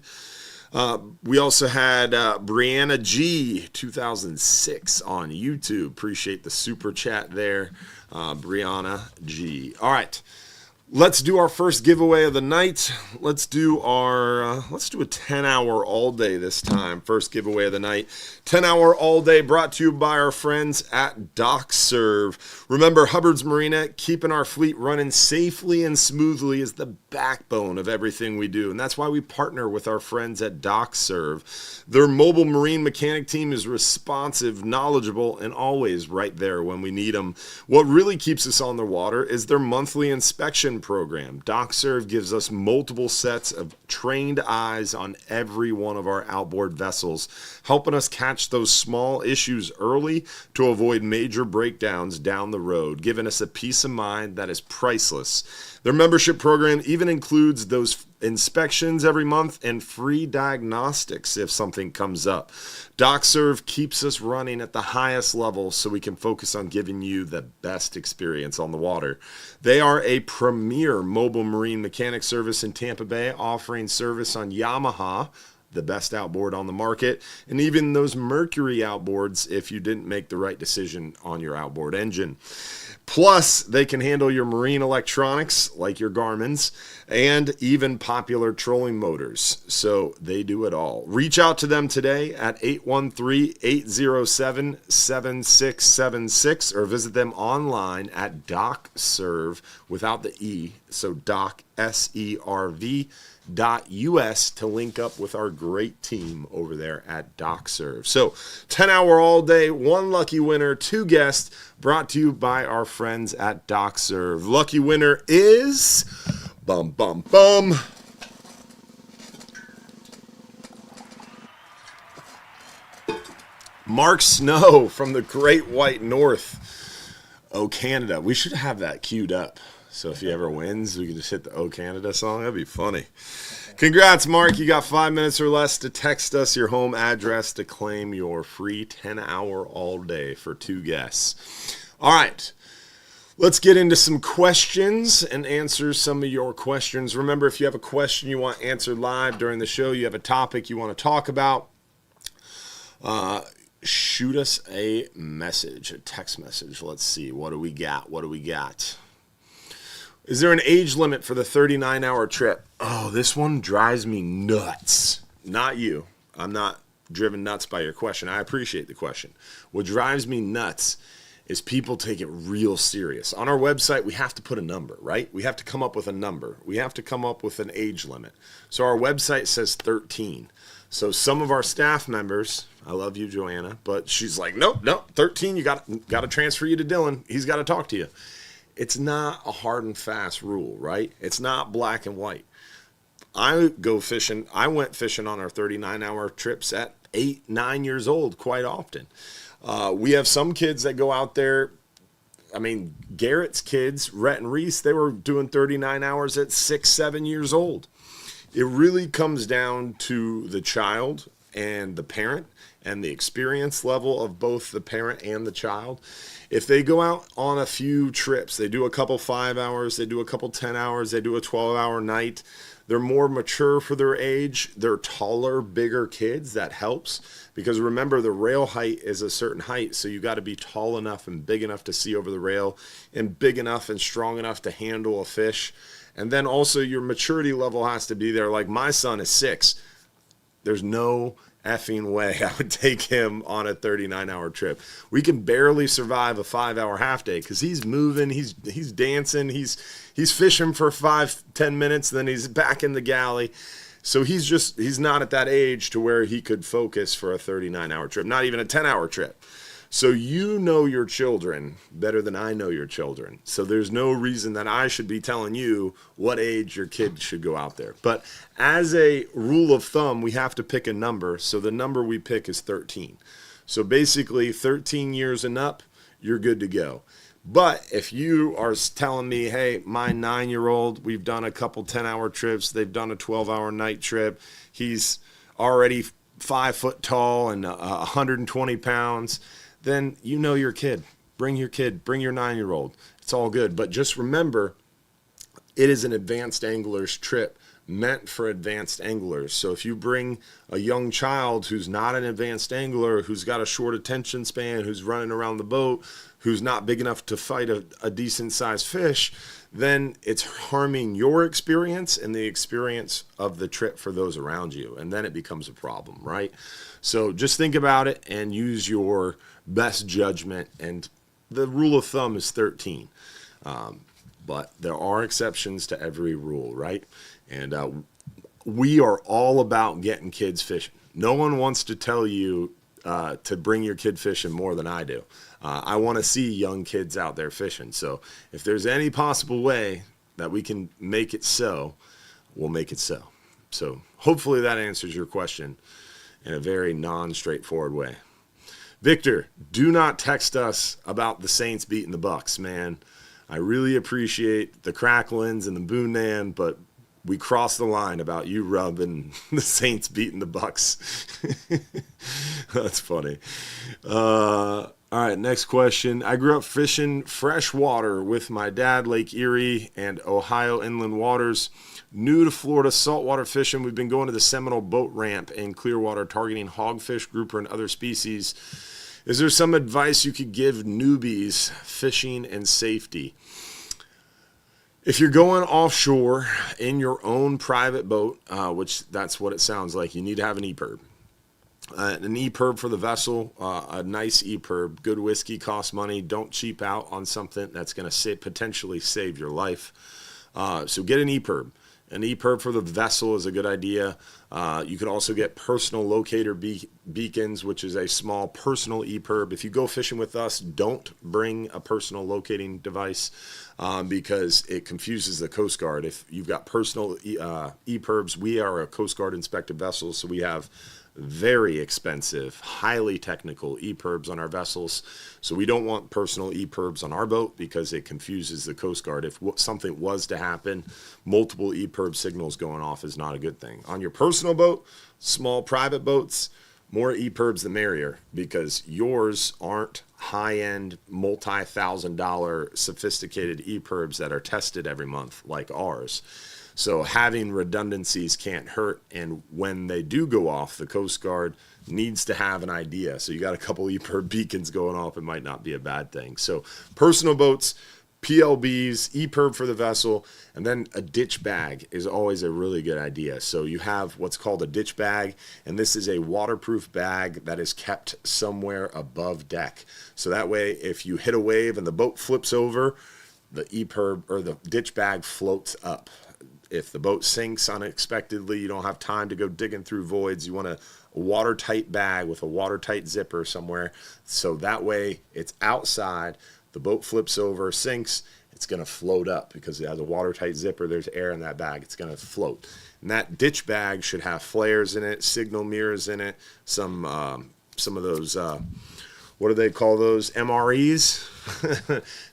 We also had Brianna G, 2006 on YouTube. Appreciate the super chat there, Brianna G. All right. Let's do our first giveaway of the night. Let's do a 10-hour all day this time. First giveaway of the night. 10-hour all day brought to you by our friends at DocServe. Remember, Hubbard's Marina, keeping our fleet running safely and smoothly is the backbone of everything we do. And that's why we partner with our friends at DocServe. Their mobile marine mechanic team is responsive, knowledgeable, and always right there when we need them. What really keeps us on the water is their monthly inspection program. DocServe gives us multiple sets of trained eyes on every one of our outboard vessels, helping us catch those small issues early to avoid major breakdowns down the road, giving us a peace of mind that is priceless. Their membership program even includes those inspections every month and free diagnostics if something comes up. DocServe keeps us running at the highest level so we can focus on giving you the best experience on the water. They are a premier mobile marine mechanic service in Tampa Bay, offering service on Yamaha, the best outboard on the market, and even those Mercury outboards if you didn't make the right decision on your outboard engine. Plus, they can handle your marine electronics, like your Garmin's, and even popular trolling motors. So they do it all. Reach out to them today at 813-807-7676 or visit them online at DocServe without the E, so Doc, SERV.US to link up with our great team over there at DocServe. So 10-hour all day, one lucky winner, 2 guests, brought to you by our friends at DocServe. Lucky winner is Mark Snow from the Great White North. Oh, Canada. We should have that queued up. So if he ever wins, we can just hit the Oh Canada song. That'd be funny. Congrats, Mark. You got 5 minutes or less to text us your home address to claim your free 10-hour all day for 2 guests. All right. Let's get into some questions and answer some of your questions. Remember, if you have a question you want answered live during the show, you have a topic you want to talk about, shoot us a message, a text message. Let's see. What do we got? Is there an age limit for the 39-hour trip? Oh, this one drives me nuts. Not you. I'm not driven nuts by your question. I appreciate the question. What drives me nuts is people take it real serious. On our website, we have to put a number, right? We have to come up with a number. We have to come up with an age limit. So our website says 13. So some of our staff members, I love you, Joanna, but she's like, nope, 13, you got to transfer you to Dylan. He's got to talk to you. It's not a hard and fast rule, right? It's not black and white. I went fishing on our 39-hour trips at 8, 9 years old quite often. We have some kids that go out there. I mean, Garrett's kids, Rhett and Reese, they were doing 39 hours at 6, 7 years old. It really comes down to the child and the parent and the experience level of both the parent and the child. If they go out on a few trips, they do a couple 5 hours, they do a couple 10 hours, they do a 12-hour night, they're more mature for their age, they're taller, bigger kids, that helps. Because remember, the rail height is a certain height, so you got to be tall enough and big enough to see over the rail and big enough and strong enough to handle a fish. And then also your maturity level has to be there. Like my son is 6. There's no effing way I would take him on a 39-hour trip. We can barely survive a 5-hour half day because he's moving, he's dancing, he's fishing for 5-10 minutes, then he's back in the galley. So he's not at that age to where he could focus for a 39-hour trip, not even a 10-hour trip. So you know your children better than I know your children. So there's no reason that I should be telling you what age your kid should go out there. But as a rule of thumb, we have to pick a number. So the number we pick is 13. So basically 13 years and up, you're good to go. But if you are telling me, hey, my 9-year-old, we've done a couple 10-hour trips, they've done a 12-hour night trip, he's already 5 foot tall and 120 pounds, then you know your kid. Bring your kid, bring your 9-year-old. It's all good. But just remember, it is an advanced angler's trip meant for advanced anglers. So if you bring a young child who's not an advanced angler, who's got a short attention span, who's running around the boat, who's not big enough to fight a decent sized fish, then it's harming your experience and the experience of the trip for those around you. And then it becomes a problem, right? So just think about it and use your best judgment. And the rule of thumb is 13. But there are exceptions to every rule, right? And we are all about getting kids fishing. No one wants to tell you to bring your kid fishing more than I do. I want to see young kids out there fishing. So if there's any possible way that we can make it so, we'll make it so. So hopefully that answers your question in a very non-straightforward way. Victor, do not text us about the Saints beating the Bucks, man. I really appreciate the cracklings and the boon-nan, but we crossed the line about you rubbing the Saints beating the Bucks. That's funny. All right, next question. I grew up fishing freshwater with my dad, Lake Erie and Ohio inland waters. New to Florida saltwater fishing, we've been going to the Seminole boat ramp in Clearwater targeting hogfish, grouper, and other species. Is there some advice you could give newbies fishing and safety? If you're going offshore in your own private boat, which that's what it sounds like, you need to have an EPIRB. An EPIRB for the vessel, a nice EPIRB. Good whiskey costs money. Don't cheap out on something that's going to potentially save your life. So get an EPIRB. An EPIRB for the vessel is a good idea. You can also get personal locator beacons, which is a small personal EPIRB. If you go fishing with us, don't bring a personal locating device because it confuses the Coast Guard. If you've got personal EPIRBs, we are a Coast Guard inspected vessel, so we have very expensive, highly technical EPIRBs on our vessels. So we don't want personal EPIRBs on our boat because it confuses the Coast Guard. If something was to happen, multiple EPIRB signals going off is not a good thing. On your personal boat, small private boats, more EPIRBs the merrier, because yours aren't high-end, multi-$1,000 sophisticated EPIRBs that are tested every month like ours. So having redundancies can't hurt, and when they do go off, the Coast Guard needs to have an idea. So you got a couple EPIRB beacons going off, it might not be a bad thing. So personal boats, PLBs, EPIRB for the vessel, and then a ditch bag is always a really good idea. So you have what's called a ditch bag, and this is a waterproof bag that is kept somewhere above deck. So that way, if you hit a wave and the boat flips over, the EPIRB or the ditch bag floats up. if the boat sinks unexpectedly, you don't have time to go digging through voids. You want a watertight bag with a watertight zipper somewhere, so that way it's outside. The boat flips over, sinks, it's going to float up because it has a watertight zipper. There's air in that bag. It's going to float. And that ditch bag should have flares in it, signal mirrors in it, some of those, what do they call those? MREs,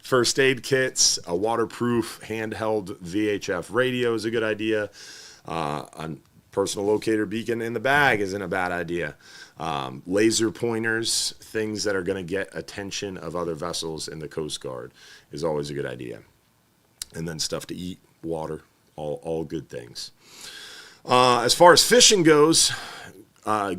first aid kits, a waterproof handheld VHF radio is a good idea. A personal locator beacon in the bag isn't a bad idea. Laser pointers, things that are going to get attention of other vessels in the Coast Guard is always a good idea. And then stuff to eat, water, all good things. As far as fishing goes,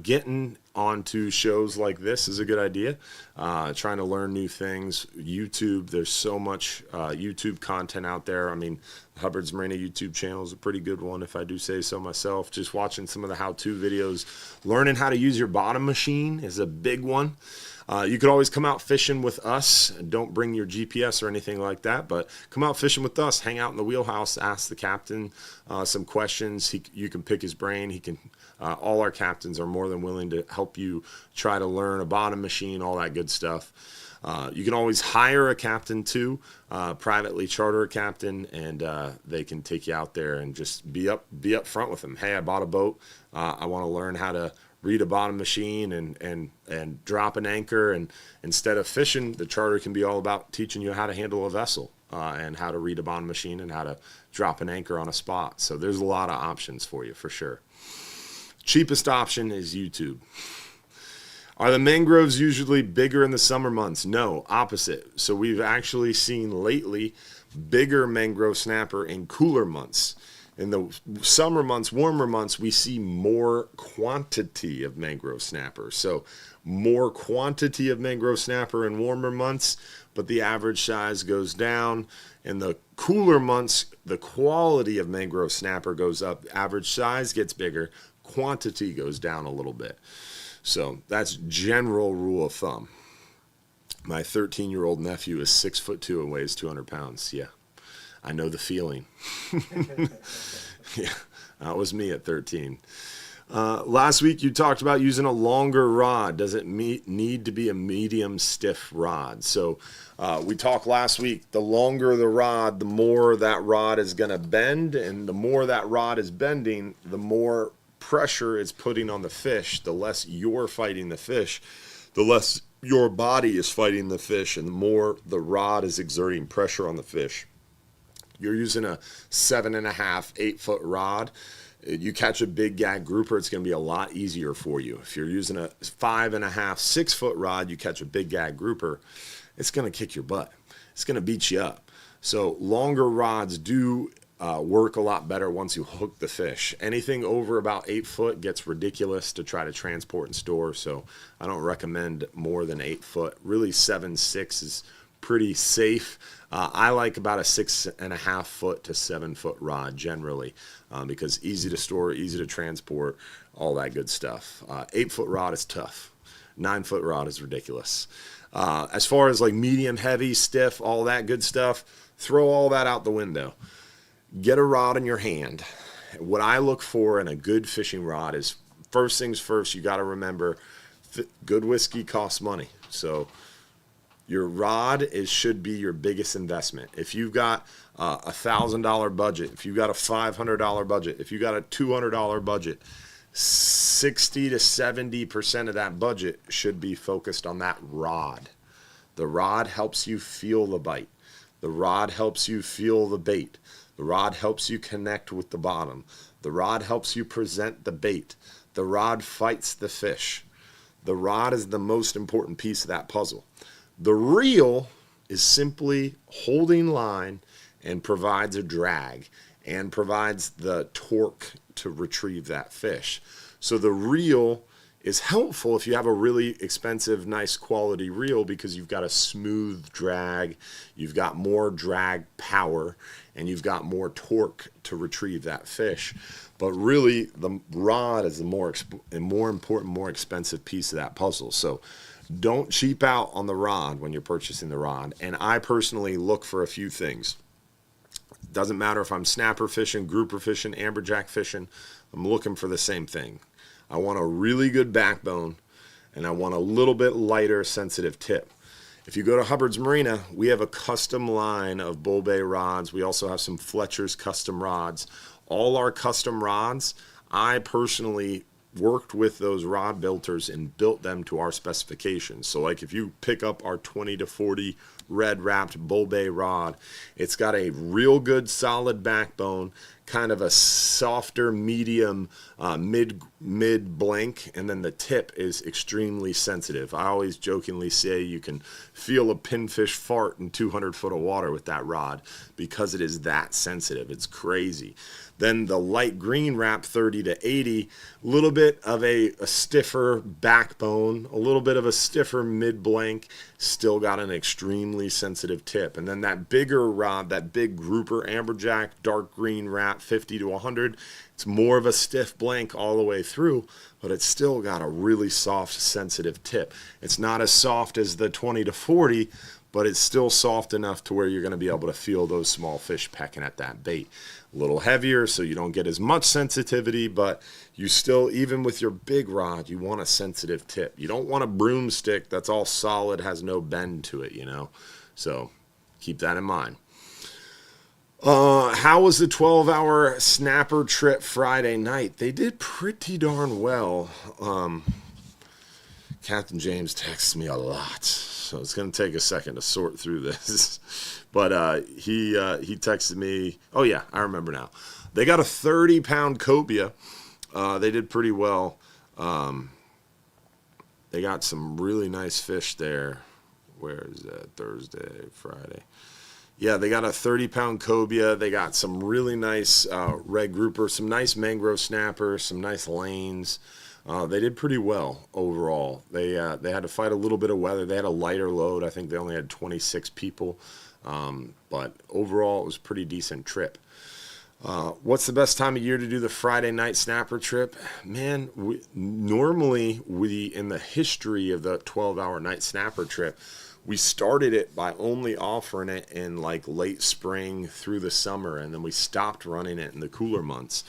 getting onto shows like this is a good idea. Trying to learn new things. YouTube, there's so much YouTube content out there. I mean, Hubbard's Marina YouTube channel is a pretty good one, if I do say so myself. Just watching some of the how-to videos. Learning how to use your bottom machine is a big one. You could always come out fishing with us. Don't bring your GPS or anything like that, but come out fishing with us. Hang out in the wheelhouse. Ask the captain some questions. You can pick his brain. He can. All our captains are more than willing to help you try to learn a bottom machine, all that good stuff. You can always hire a captain too, privately charter a captain, and they can take you out there and just be up front with them. Hey, I bought a boat. I want to learn how to read a bottom machine and drop an anchor. And instead of fishing, the charter can be all about teaching you how to handle a vessel and how to read a bottom machine and how to drop an anchor on a spot. So there's a lot of options for you for sure. Cheapest option is YouTube. Are the mangroves usually bigger in the summer months? No, opposite. So we've actually seen lately bigger mangrove snapper in cooler months. In the summer months, warmer months, we see more quantity of mangrove snapper. So more quantity of mangrove snapper in warmer months, but the average size goes down. In the cooler months, the quality of mangrove snapper goes up. Average size gets bigger. Quantity goes down a little bit. So that's general rule of thumb. My 13-year-old nephew is 6'2" and weighs 200 pounds. Yeah, I know the feeling. Yeah, that was me at 13. Last week you talked about using a longer rod. Does it need to be a medium stiff rod? So we talked last week, the longer the rod, the more that rod is going to bend, and the more that rod is bending, the more pressure it's putting on the fish. The less you're fighting the fish, the less your body is fighting the fish, and the more the rod is exerting pressure on the fish. You're using a 7.5, 8 foot rod. You catch a big gag grouper, it's going to be a lot easier for you. If you're using a 5.5, 6 foot rod, you catch a big gag grouper, it's going to kick your butt. It's going to beat you up. So longer rods do work a lot better once you hook the fish. Anything over about 8 foot gets ridiculous to try to transport and store, so I don't recommend more than 8 foot. Really 7.6 is pretty safe. I like about a 6.5 foot to 7 foot rod generally, because easy to store, easy to transport, all that good stuff. 8 foot rod is tough. 9 foot rod is ridiculous. As far as like medium, heavy, stiff, all that good stuff, throw all that out the window. Get a rod in your hand. What I look for in a good fishing rod is, first things first, you got to remember, good whiskey costs money. So your rod should be your biggest investment. If you've got a $1,000 budget, if you've got a $500 budget, if you've got a $200 budget, 60 to 70% of that budget should be focused on that rod. The rod helps you feel the bite. The rod helps you feel the bait. The rod helps you connect with the bottom. The rod helps you present the bait. The rod fights the fish. The rod is the most important piece of that puzzle. The reel is simply holding line and provides a drag and provides the torque to retrieve that fish. So the reel is helpful if you have a really expensive, nice quality reel, because you've got a smooth drag, you've got more drag power, and you've got more torque to retrieve that fish. But really, the rod is the more important, more expensive piece of that puzzle. So don't cheap out on the rod when you're purchasing the rod. And I personally look for a few things. Doesn't matter if I'm snapper fishing, grouper fishing, amberjack fishing, I'm looking for the same thing. I want a really good backbone, and I want a little bit lighter sensitive tip. If you go to Hubbard's Marina, we have a custom line of Bull Bay rods. We also have some Fletcher's custom rods. All our custom rods, I personally worked with those rod builders and built them to our specifications. So like if you pick up our 20 to 40 red wrapped Bull Bay rod, it's got a real good solid backbone, kind of a softer medium mid blank, and then the tip is extremely sensitive. I always jokingly say you can feel a pinfish fart in 200 foot of water with that rod because it is that sensitive. It's crazy. Then the light green wrap 30 to 80, a little bit of a stiffer backbone, a little bit of a stiffer mid blank, still got an extremely sensitive tip. And then that bigger rod, that big grouper amberjack dark green wrap 50 to 100, it's more of a stiff blank all the way through, but it's still got a really soft sensitive tip. It's not as soft as the 20 to 40, but it's still soft enough to where you're going to be able to feel those small fish pecking at that bait. A little heavier, so you don't get as much sensitivity, but you still, even with your big rod, you want a sensitive tip. You don't want a broomstick that's all solid, has no bend to it, you know. So keep that in mind. How was the 12-hour snapper trip Friday night? They did pretty darn well. Captain James texts me a lot, so it's going to take a second to sort through this. But he texted me, oh yeah, I remember now. They got a 30-pound cobia. They did pretty well. They got some really nice fish there. Where is that? Thursday, Friday. Yeah, they got a 30-pound cobia. They got some really nice red grouper, some nice mangrove snappers, some nice lanes. They did pretty well overall. They had to fight a little bit of weather. They had a lighter load. I think they only had 26 people. But overall, it was a pretty decent trip. What's the best time of year to do the Friday night snapper trip? Man, normally in the history of the 12-hour night snapper trip, we started it by only offering it in like late spring through the summer, and then we stopped running it in the cooler months.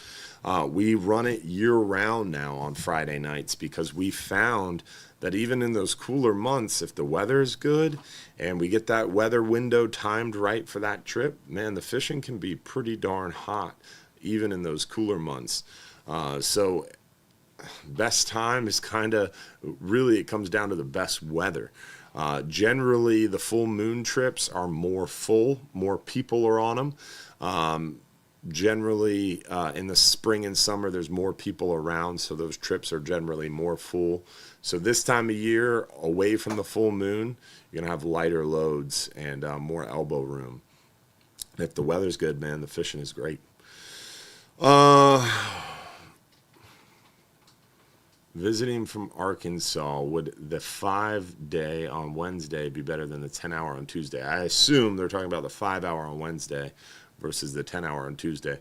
We run it year-round now on Friday nights because we found that even in those cooler months, if the weather is good and we get that weather window timed right for that trip, man, the fishing can be pretty darn hot even in those cooler months. So best time is kind of really, it comes down to the best weather. Generally, the full moon trips are more full, more people are on them. Generally, in the spring and summer, there's more people around, so those trips are generally more full. So this time of year, away from the full moon, you're going to have lighter loads and more elbow room. If the weather's good, man, the fishing is great. Visiting from Arkansas, would the 5-day on Wednesday be better than the 10-hour on Tuesday? I assume they're talking about the 5-hour on Wednesday versus the 10-hour on Tuesday.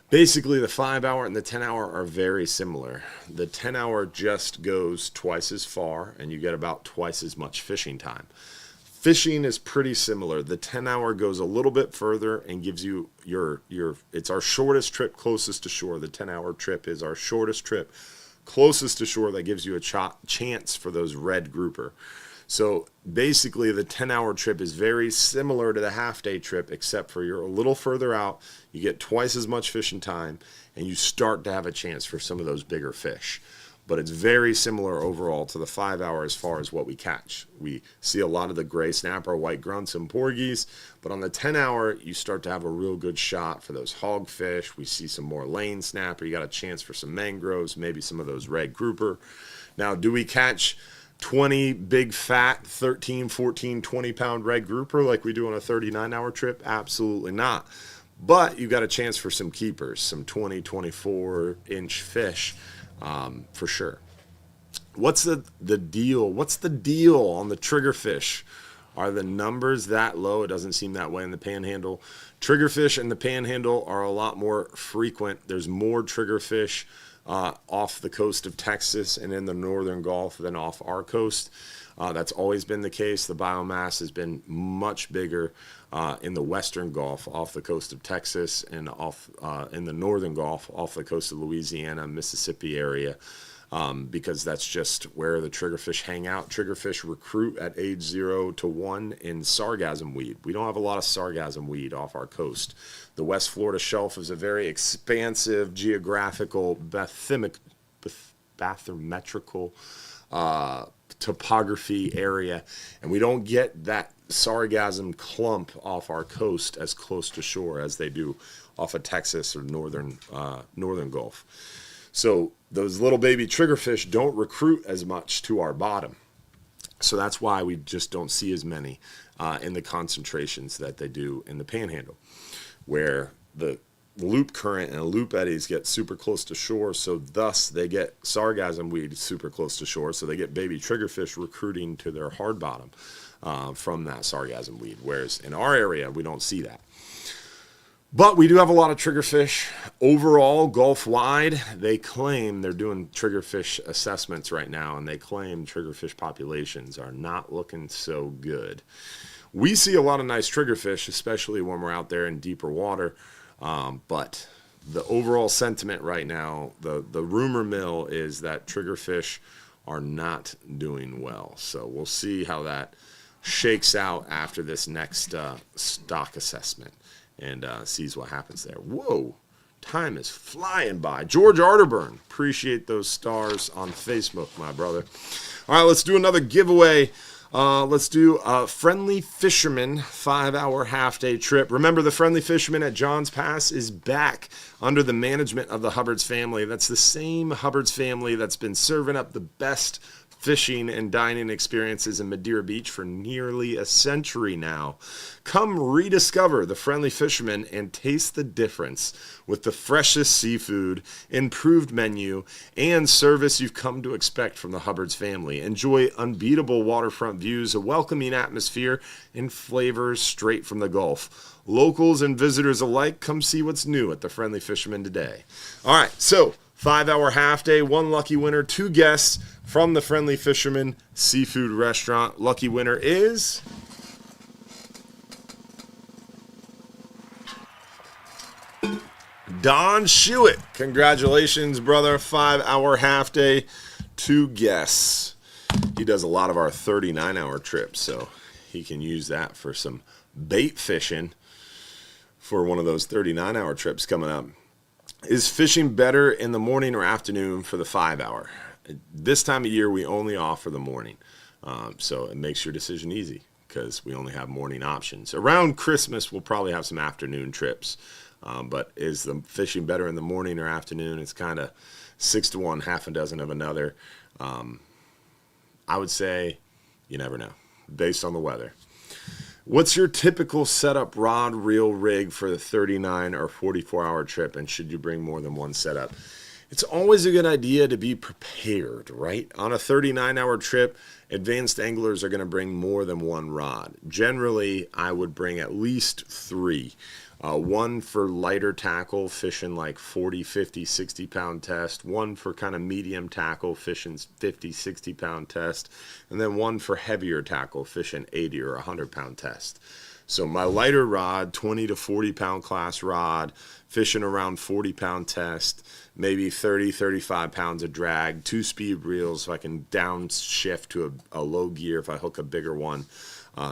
Basically, the 5-hour and the 10-hour are very similar. The 10-hour just goes twice as far, and you get about twice as much fishing time. Fishing is pretty similar. The 10-hour goes a little bit further and gives you it's our shortest trip closest to shore. The 10-hour trip is our shortest trip closest to shore that gives you a chance for those red grouper. So basically the 10-hour trip is very similar to the half-day trip, except for you're a little further out, you get twice as much fishing time, and you start to have a chance for some of those bigger fish. But it's very similar overall to the 5-hour as far as what we catch. We see a lot of the gray snapper, white grunts, and porgies, but on the 10-hour, you start to have a real good shot for those hogfish. We see some more lane snapper. You got a chance for some mangroves, maybe some of those red grouper. Now, do we catch 20 big fat 13, 14, 20-pound red grouper like we do on a 39-hour trip? Absolutely not. But you got a chance for some keepers, some 20, 24-inch fish. For sure. What's the deal? What's the deal on the triggerfish? Are the numbers that low? It doesn't seem that way in the panhandle. Triggerfish in the panhandle are a lot more frequent. There's more triggerfish off the coast of Texas and in the northern Gulf than off our coast. That's always been the case. The biomass has been much bigger in the western Gulf off the coast of Texas and off in the northern Gulf off the coast of Louisiana, Mississippi area. Because that's just where the triggerfish hang out. Triggerfish recruit at age 0 to 1 in sargassum weed. We don't have a lot of sargassum weed off our coast. The West Florida Shelf is a very expansive geographical bathymetrical topography area, and we don't get that sargassum clump off our coast as close to shore as they do off of Texas or northern Gulf. So those little baby triggerfish don't recruit as much to our bottom. So that's why we just don't see as many in the concentrations that they do in the panhandle, where the loop current and loop eddies get super close to shore, so thus they get sargassum weed super close to shore, so they get baby triggerfish recruiting to their hard bottom from that sargassum weed, whereas in our area we don't see that. But we do have a lot of triggerfish. Overall, Gulf-wide, they claim they're doing triggerfish assessments right now, and they claim triggerfish populations are not looking so good. We see a lot of nice triggerfish, especially when we're out there in deeper water, but the overall sentiment right now, the rumor mill is that triggerfish are not doing well. So we'll see how that shakes out after this next stock assessment. And sees what happens there. Whoa, time is flying by. George Arterburn, appreciate those stars on Facebook, my brother. All right, let's do another giveaway. Let's do a Friendly Fisherman 5-hour half-day trip. Remember, the Friendly Fisherman at Johns Pass is back under the management of the Hubbard's family. That's the same Hubbard's family that's been serving up the best fishing and dining experiences in Madeira Beach for nearly a century now. Come rediscover the Friendly Fisherman and taste the difference with the freshest seafood, improved menu, and service you've come to expect from the Hubbard's family. Enjoy unbeatable waterfront views, a welcoming atmosphere, and flavors straight from the Gulf. Locals and visitors alike, come see what's new at the Friendly Fisherman today. All right, so 5-hour half day, one lucky winner, 2 guests from the Friendly Fisherman Seafood Restaurant. Lucky winner is Don Shewitt. Congratulations, brother. 5-hour half day, 2 guests. He does a lot of our 39-hour trips, so he can use that for some bait fishing for one of those 39-hour trips coming up. Is fishing better in the morning or afternoon for the 5-hour? This time of year, we only offer the morning. So it makes your decision easy because we only have morning options. Around Christmas, we'll probably have some afternoon trips. But is the fishing better in the morning or afternoon? It's kind of 6 to 1, half a dozen of another. I would say you never know based on the weather. What's your typical setup rod, reel, rig for the 39 or 44-hour trip, and should you bring more than one setup? It's always a good idea to be prepared, right? On a 39-hour trip, advanced anglers are going to bring more than one rod. Generally, I would bring at least 3. One for lighter tackle, fishing like 40, 50, 60-pound test. One for kind of medium tackle, fishing 50, 60-pound test. And then one for heavier tackle, fishing 80 or 100-pound test. So my lighter rod, 20 to 40-pound class rod, fishing around 40-pound test, maybe 30, 35 pounds of drag, 2 speed reels so I can downshift to a low gear if I hook a bigger one.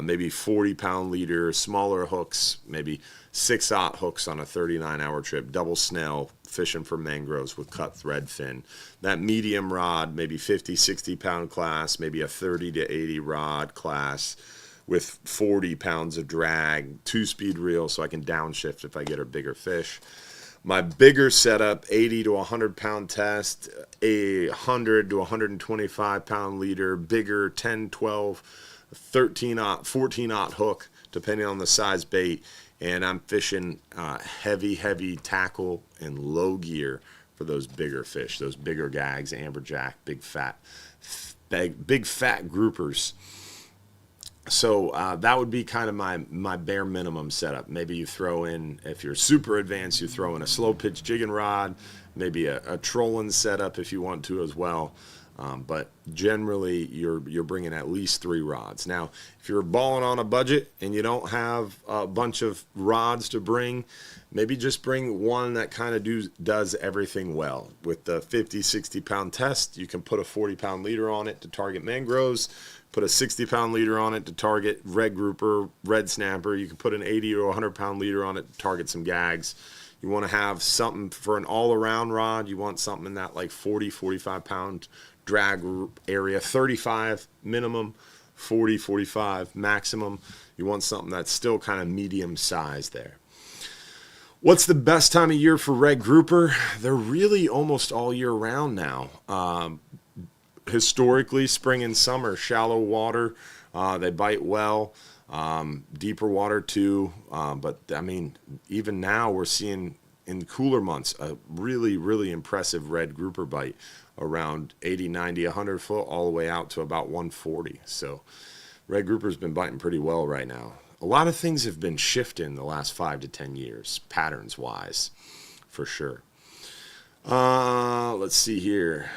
Maybe 40-pound leader, smaller hooks, maybe 6/0 hooks on a 39-hour trip, double snell, fishing for mangroves with cut thread fin. That medium rod, maybe 50, 60-pound class, maybe a 30 to 80 rod class with 40 pounds of drag, 2-speed reel so I can downshift if I get a bigger fish. My bigger setup, 80 to 100-pound test, a 100 to 125-pound leader, bigger 10, 12, 13/0, 14/0 hook, depending on the size bait. And I'm fishing heavy tackle and low gear for those bigger fish, those bigger gags, amberjack, big fat groupers. So that would be kind of my bare minimum setup. Maybe you throw in, if you're super advanced, you throw in a slow pitch jigging rod, maybe a trolling setup if you want to as well. But generally, you're bringing at least 3 rods. Now, if you're balling on a budget and you don't have a bunch of rods to bring, maybe just bring one that kind of does everything well. With the 50, 60-pound test, you can put a 40-pound leader on it to target mangroves, put a 60-pound leader on it to target red grouper, red snapper. You can put an 80 or 100-pound leader on it to target some gags. You want to have something for an all-around rod. You want something in that like 40, 45-pound drag area, 35 minimum, 40, 45 maximum. You want something that's still kind of medium size there. What's the best time of year for red grouper? They're really almost all year round now. Historically, spring and summer, shallow water, they bite well. Deeper water too. But I mean, even now we're seeing in cooler months a really, really impressive red grouper bite around 80, 90, 100 foot all the way out to about 140. So red grouper's been biting pretty well right now. A lot of things have been shifting the last 5 to 10 years, patterns wise, for sure. Let's see here.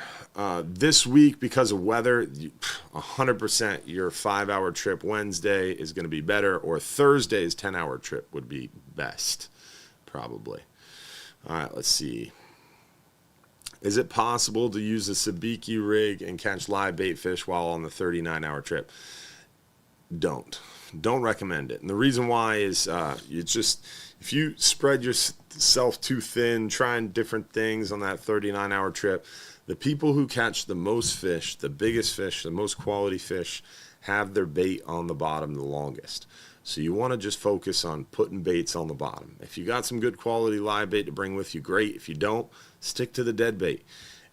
This week, because of weather, 100% your 5-hour trip Wednesday is going to be better, or Thursday's 10-hour trip would be best, probably. All right, let's see. Is it possible to use a sabiki rig and catch live bait fish while on the 39-hour trip? Don't recommend it. And the reason why is if you spread yourself too thin, trying different things on that 39-hour trip, the people who catch the most fish, the biggest fish, the most quality fish, have their bait on the bottom the longest. So you want to just focus on putting baits on the bottom. If you got some good quality live bait to bring with you, great. If you don't, stick to the dead bait.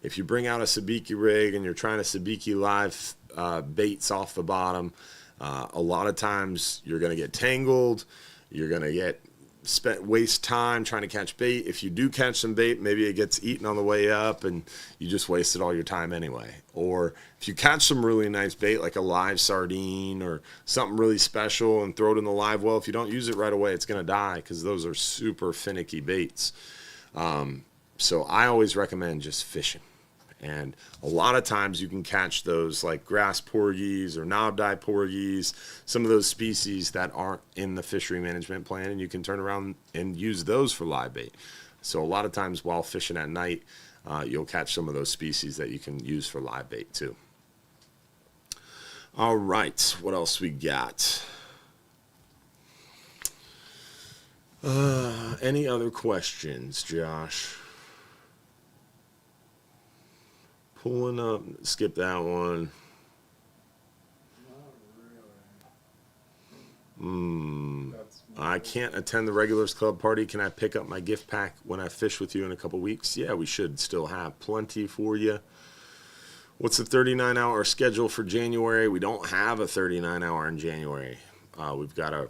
If you bring out a sabiki rig and you're trying to sabiki live baits off the bottom, a lot of times you're going to get tangled. You're going to waste time trying to catch bait. If you do catch some bait, maybe it gets eaten on the way up and you just wasted all your time anyway. Or if you catch some really nice bait like a live sardine or something really special and throw it in the live well, if you don't use it right away, it's going to die because those are super finicky baits. So I always recommend just fishing. And a lot of times you can catch those like grass porgies or knobdie porgies, some of those species that aren't in the fishery management plan, and you can turn around and use those for live bait. So a lot of times while fishing at night, you'll catch some of those species that you can use for live bait too. All right, what else we got? Any other questions, Josh? Pulling up, skip that one. I can't attend the Regulars Club party. Can I pick up my gift pack when I fish with you in a couple weeks? Yeah, we should still have plenty for you. What's the 39-hour schedule for January? We don't have a 39-hour in January. We've got a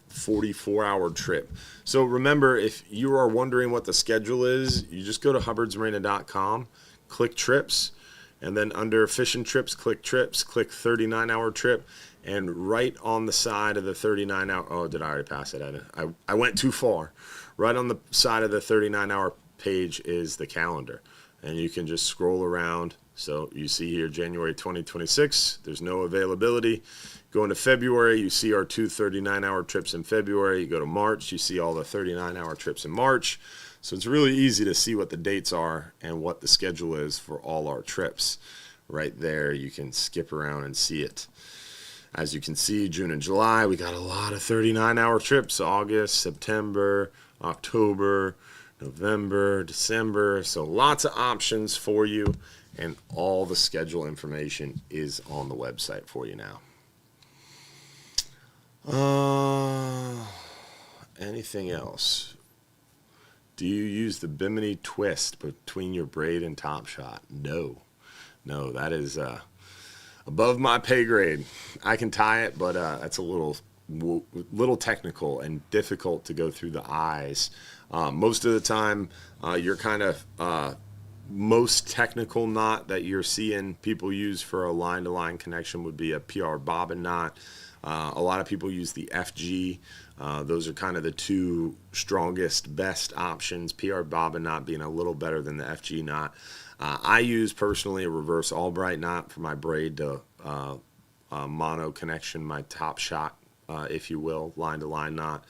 44-hour trip. So remember, if you are wondering what the schedule is, you just go to hubbardsmarina.com, click trips, and then under fishing trips, click 39-hour trip, and right on the side of the 39-hour, oh, did I already pass it? I went too far. Right on the side of the 39-hour page is the calendar, and you can just scroll around. So you see here January 2026, there's no availability. Go into February, you see our 2 39-hour trips in February. You go to March, you see all the 39-hour trips in March. So it's really easy to see what the dates are and what the schedule is for all our trips. Right there, you can skip around and see it. As you can see, June and July, we got a lot of 39-hour trips. August, September, October, November, December. So lots of options for you, and all the schedule information is on the website for you now. Anything else? Do you use the Bimini twist between your braid and top shot? No, that is above my pay grade. I can tie it, but that's a little technical and difficult to go through the eyes. Most of the time, you're kind of most technical knot that you're seeing people use for a line-to-line connection would be a PR bobbin knot A lot of people use the FG. Those are kind of the two strongest, best options. PR bobbin knot being a little better than the FG knot. I use personally a reverse Albright knot for my braid to mono connection, my top shot, if you will, line to line knot.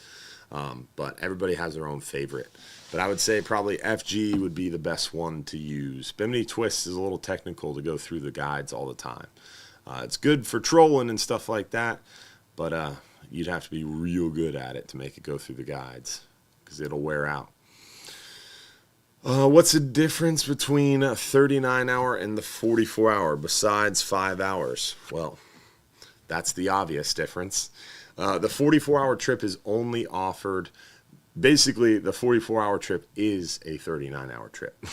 But everybody has their own favorite. But I would say probably FG would be the best one to use. Bimini twist is a little technical to go through the guides all the time. It's good for trolling and stuff like that, but you'd have to be real good at it to make it go through the guides because it'll wear out. What's the difference between a 39-hour and the 44-hour besides 5 hours? Well, that's the obvious difference. The 44-hour trip is only offered. Basically, the 44-hour trip is a 39-hour trip.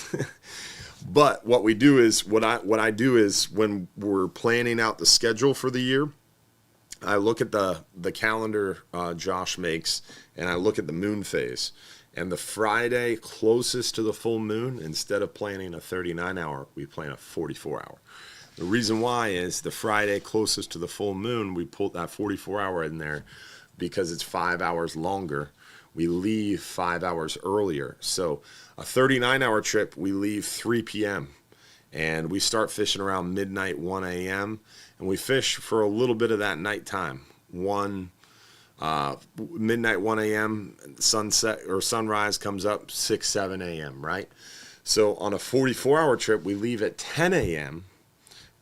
But what we do is, what I do is when we're planning out the schedule for the year, I look at the calendar Josh makes, and I look at the moon phase. And the Friday closest to the full moon, instead of planning a 39-hour, we plan a 44-hour. The reason why is the Friday closest to the full moon, we put that 44-hour in there because it's 5 hours longer. We leave 5 hours earlier. So a 39-hour trip, we leave 3 p.m. and we start fishing around midnight, 1 a.m. and we fish for a little bit of that nighttime. Midnight, 1 a.m., sunset or sunrise comes up 6, 7 a.m., right? So on a 44-hour trip, we leave at 10 a.m.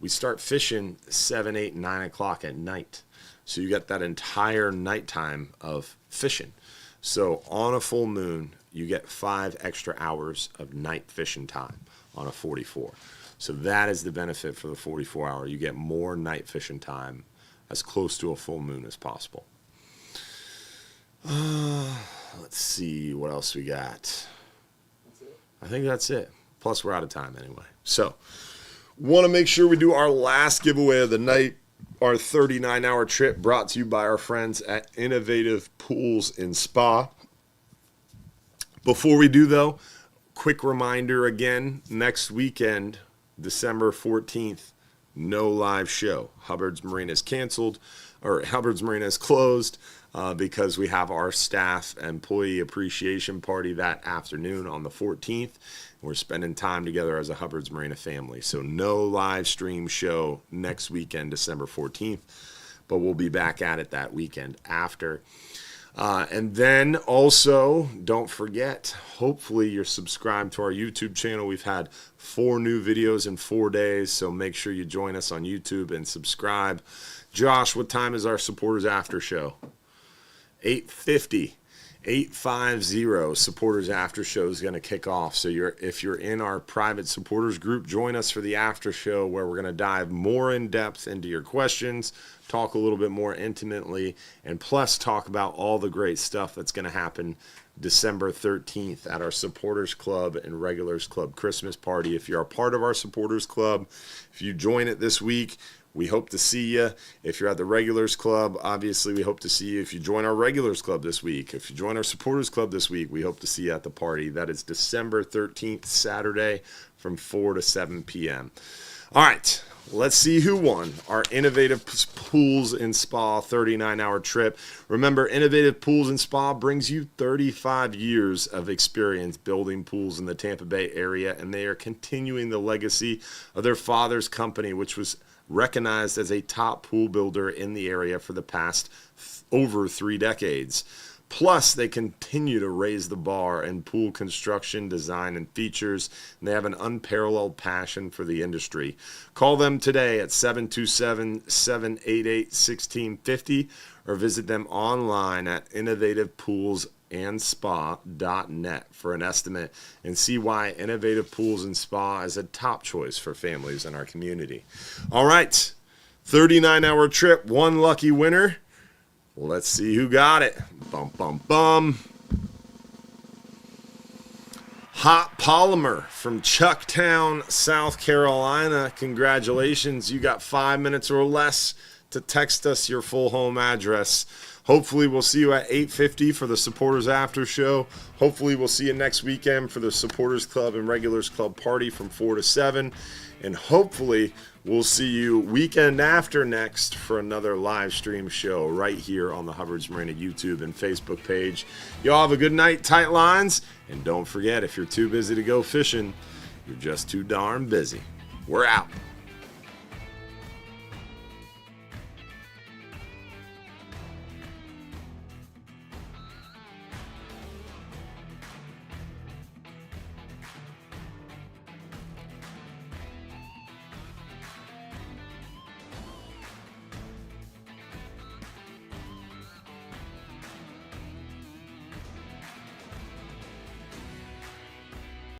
We start fishing 7, 8, 9 o'clock at night. So you got that entire nighttime of fishing. So on a full moon, you get 5 extra hours of night fishing time on a 44. So that is the benefit for the 44-hour. You get more night fishing time as close to a full moon as possible. Let's see what else we got. That's it. I think that's it. Plus, we're out of time anyway. So, want to make sure we do our last giveaway of the night. Our 39-hour trip brought to you by our friends at Innovative Pools and Spa. Before we do, though, quick reminder again, next weekend, December 14th, no live show. Hubbard's Marina is canceled, or Hubbard's Marina is closed because we have our staff employee appreciation party that afternoon on the 14th. We're spending time together as a Hubbard's Marina family. So no live stream show next weekend, December 14th, but we'll be back at it that weekend after. And then also, don't forget, hopefully you're subscribed to our YouTube channel. We've had 4 new videos in 4 days, so make sure you join us on YouTube and subscribe. Josh, what time is our supporters after show? 8:50. 850 supporters after show is going to kick off. So if you're in our private supporters group, join us for the after show where we're going to dive more in depth into your questions, talk a little bit more intimately, and plus talk about all the great stuff that's going to happen December 13th at our supporters club and regulars club Christmas party. If you're a part of our supporters club, if you join it this week, we hope to see you. If you're at the Regulars Club, obviously we hope to see you. If you join our Regulars Club this week, if you join our Supporters Club this week, we hope to see you at the party. That is December 13th, Saturday, from 4 to 7 p.m. All right, let's see who won our Innovative Pools and Spa 39-hour trip. Remember, Innovative Pools and Spa brings you 35 years of experience building pools in the Tampa Bay area, and they are continuing the legacy of their father's company, which was recognized as a top pool builder in the area for the past over 3 decades. Plus, they continue to raise the bar in pool construction, design, and features, and they have an unparalleled passion for the industry. Call them today at 727-788-1650 or visit them online at innovativepoolsandspa.net for an estimate and see why Innovative Pools and Spa is a top choice for families in our community. All right, 39-hour trip, one lucky winner. Let's see who got it. Bum, bum, bum. Hot Polymer from Chucktown, South Carolina. Congratulations. You got 5 minutes or less to text us your full home address. Hopefully we'll see you at 8:50 for the Supporters After Show. Hopefully we'll see you next weekend for the Supporters Club and Regulars Club party from 4 to 7. And hopefully we'll see you weekend after next for another live stream show right here on the Hubbard's Marina YouTube and Facebook page. Y'all have a good night, tight lines. And don't forget, if you're too busy to go fishing, you're just too darn busy. We're out.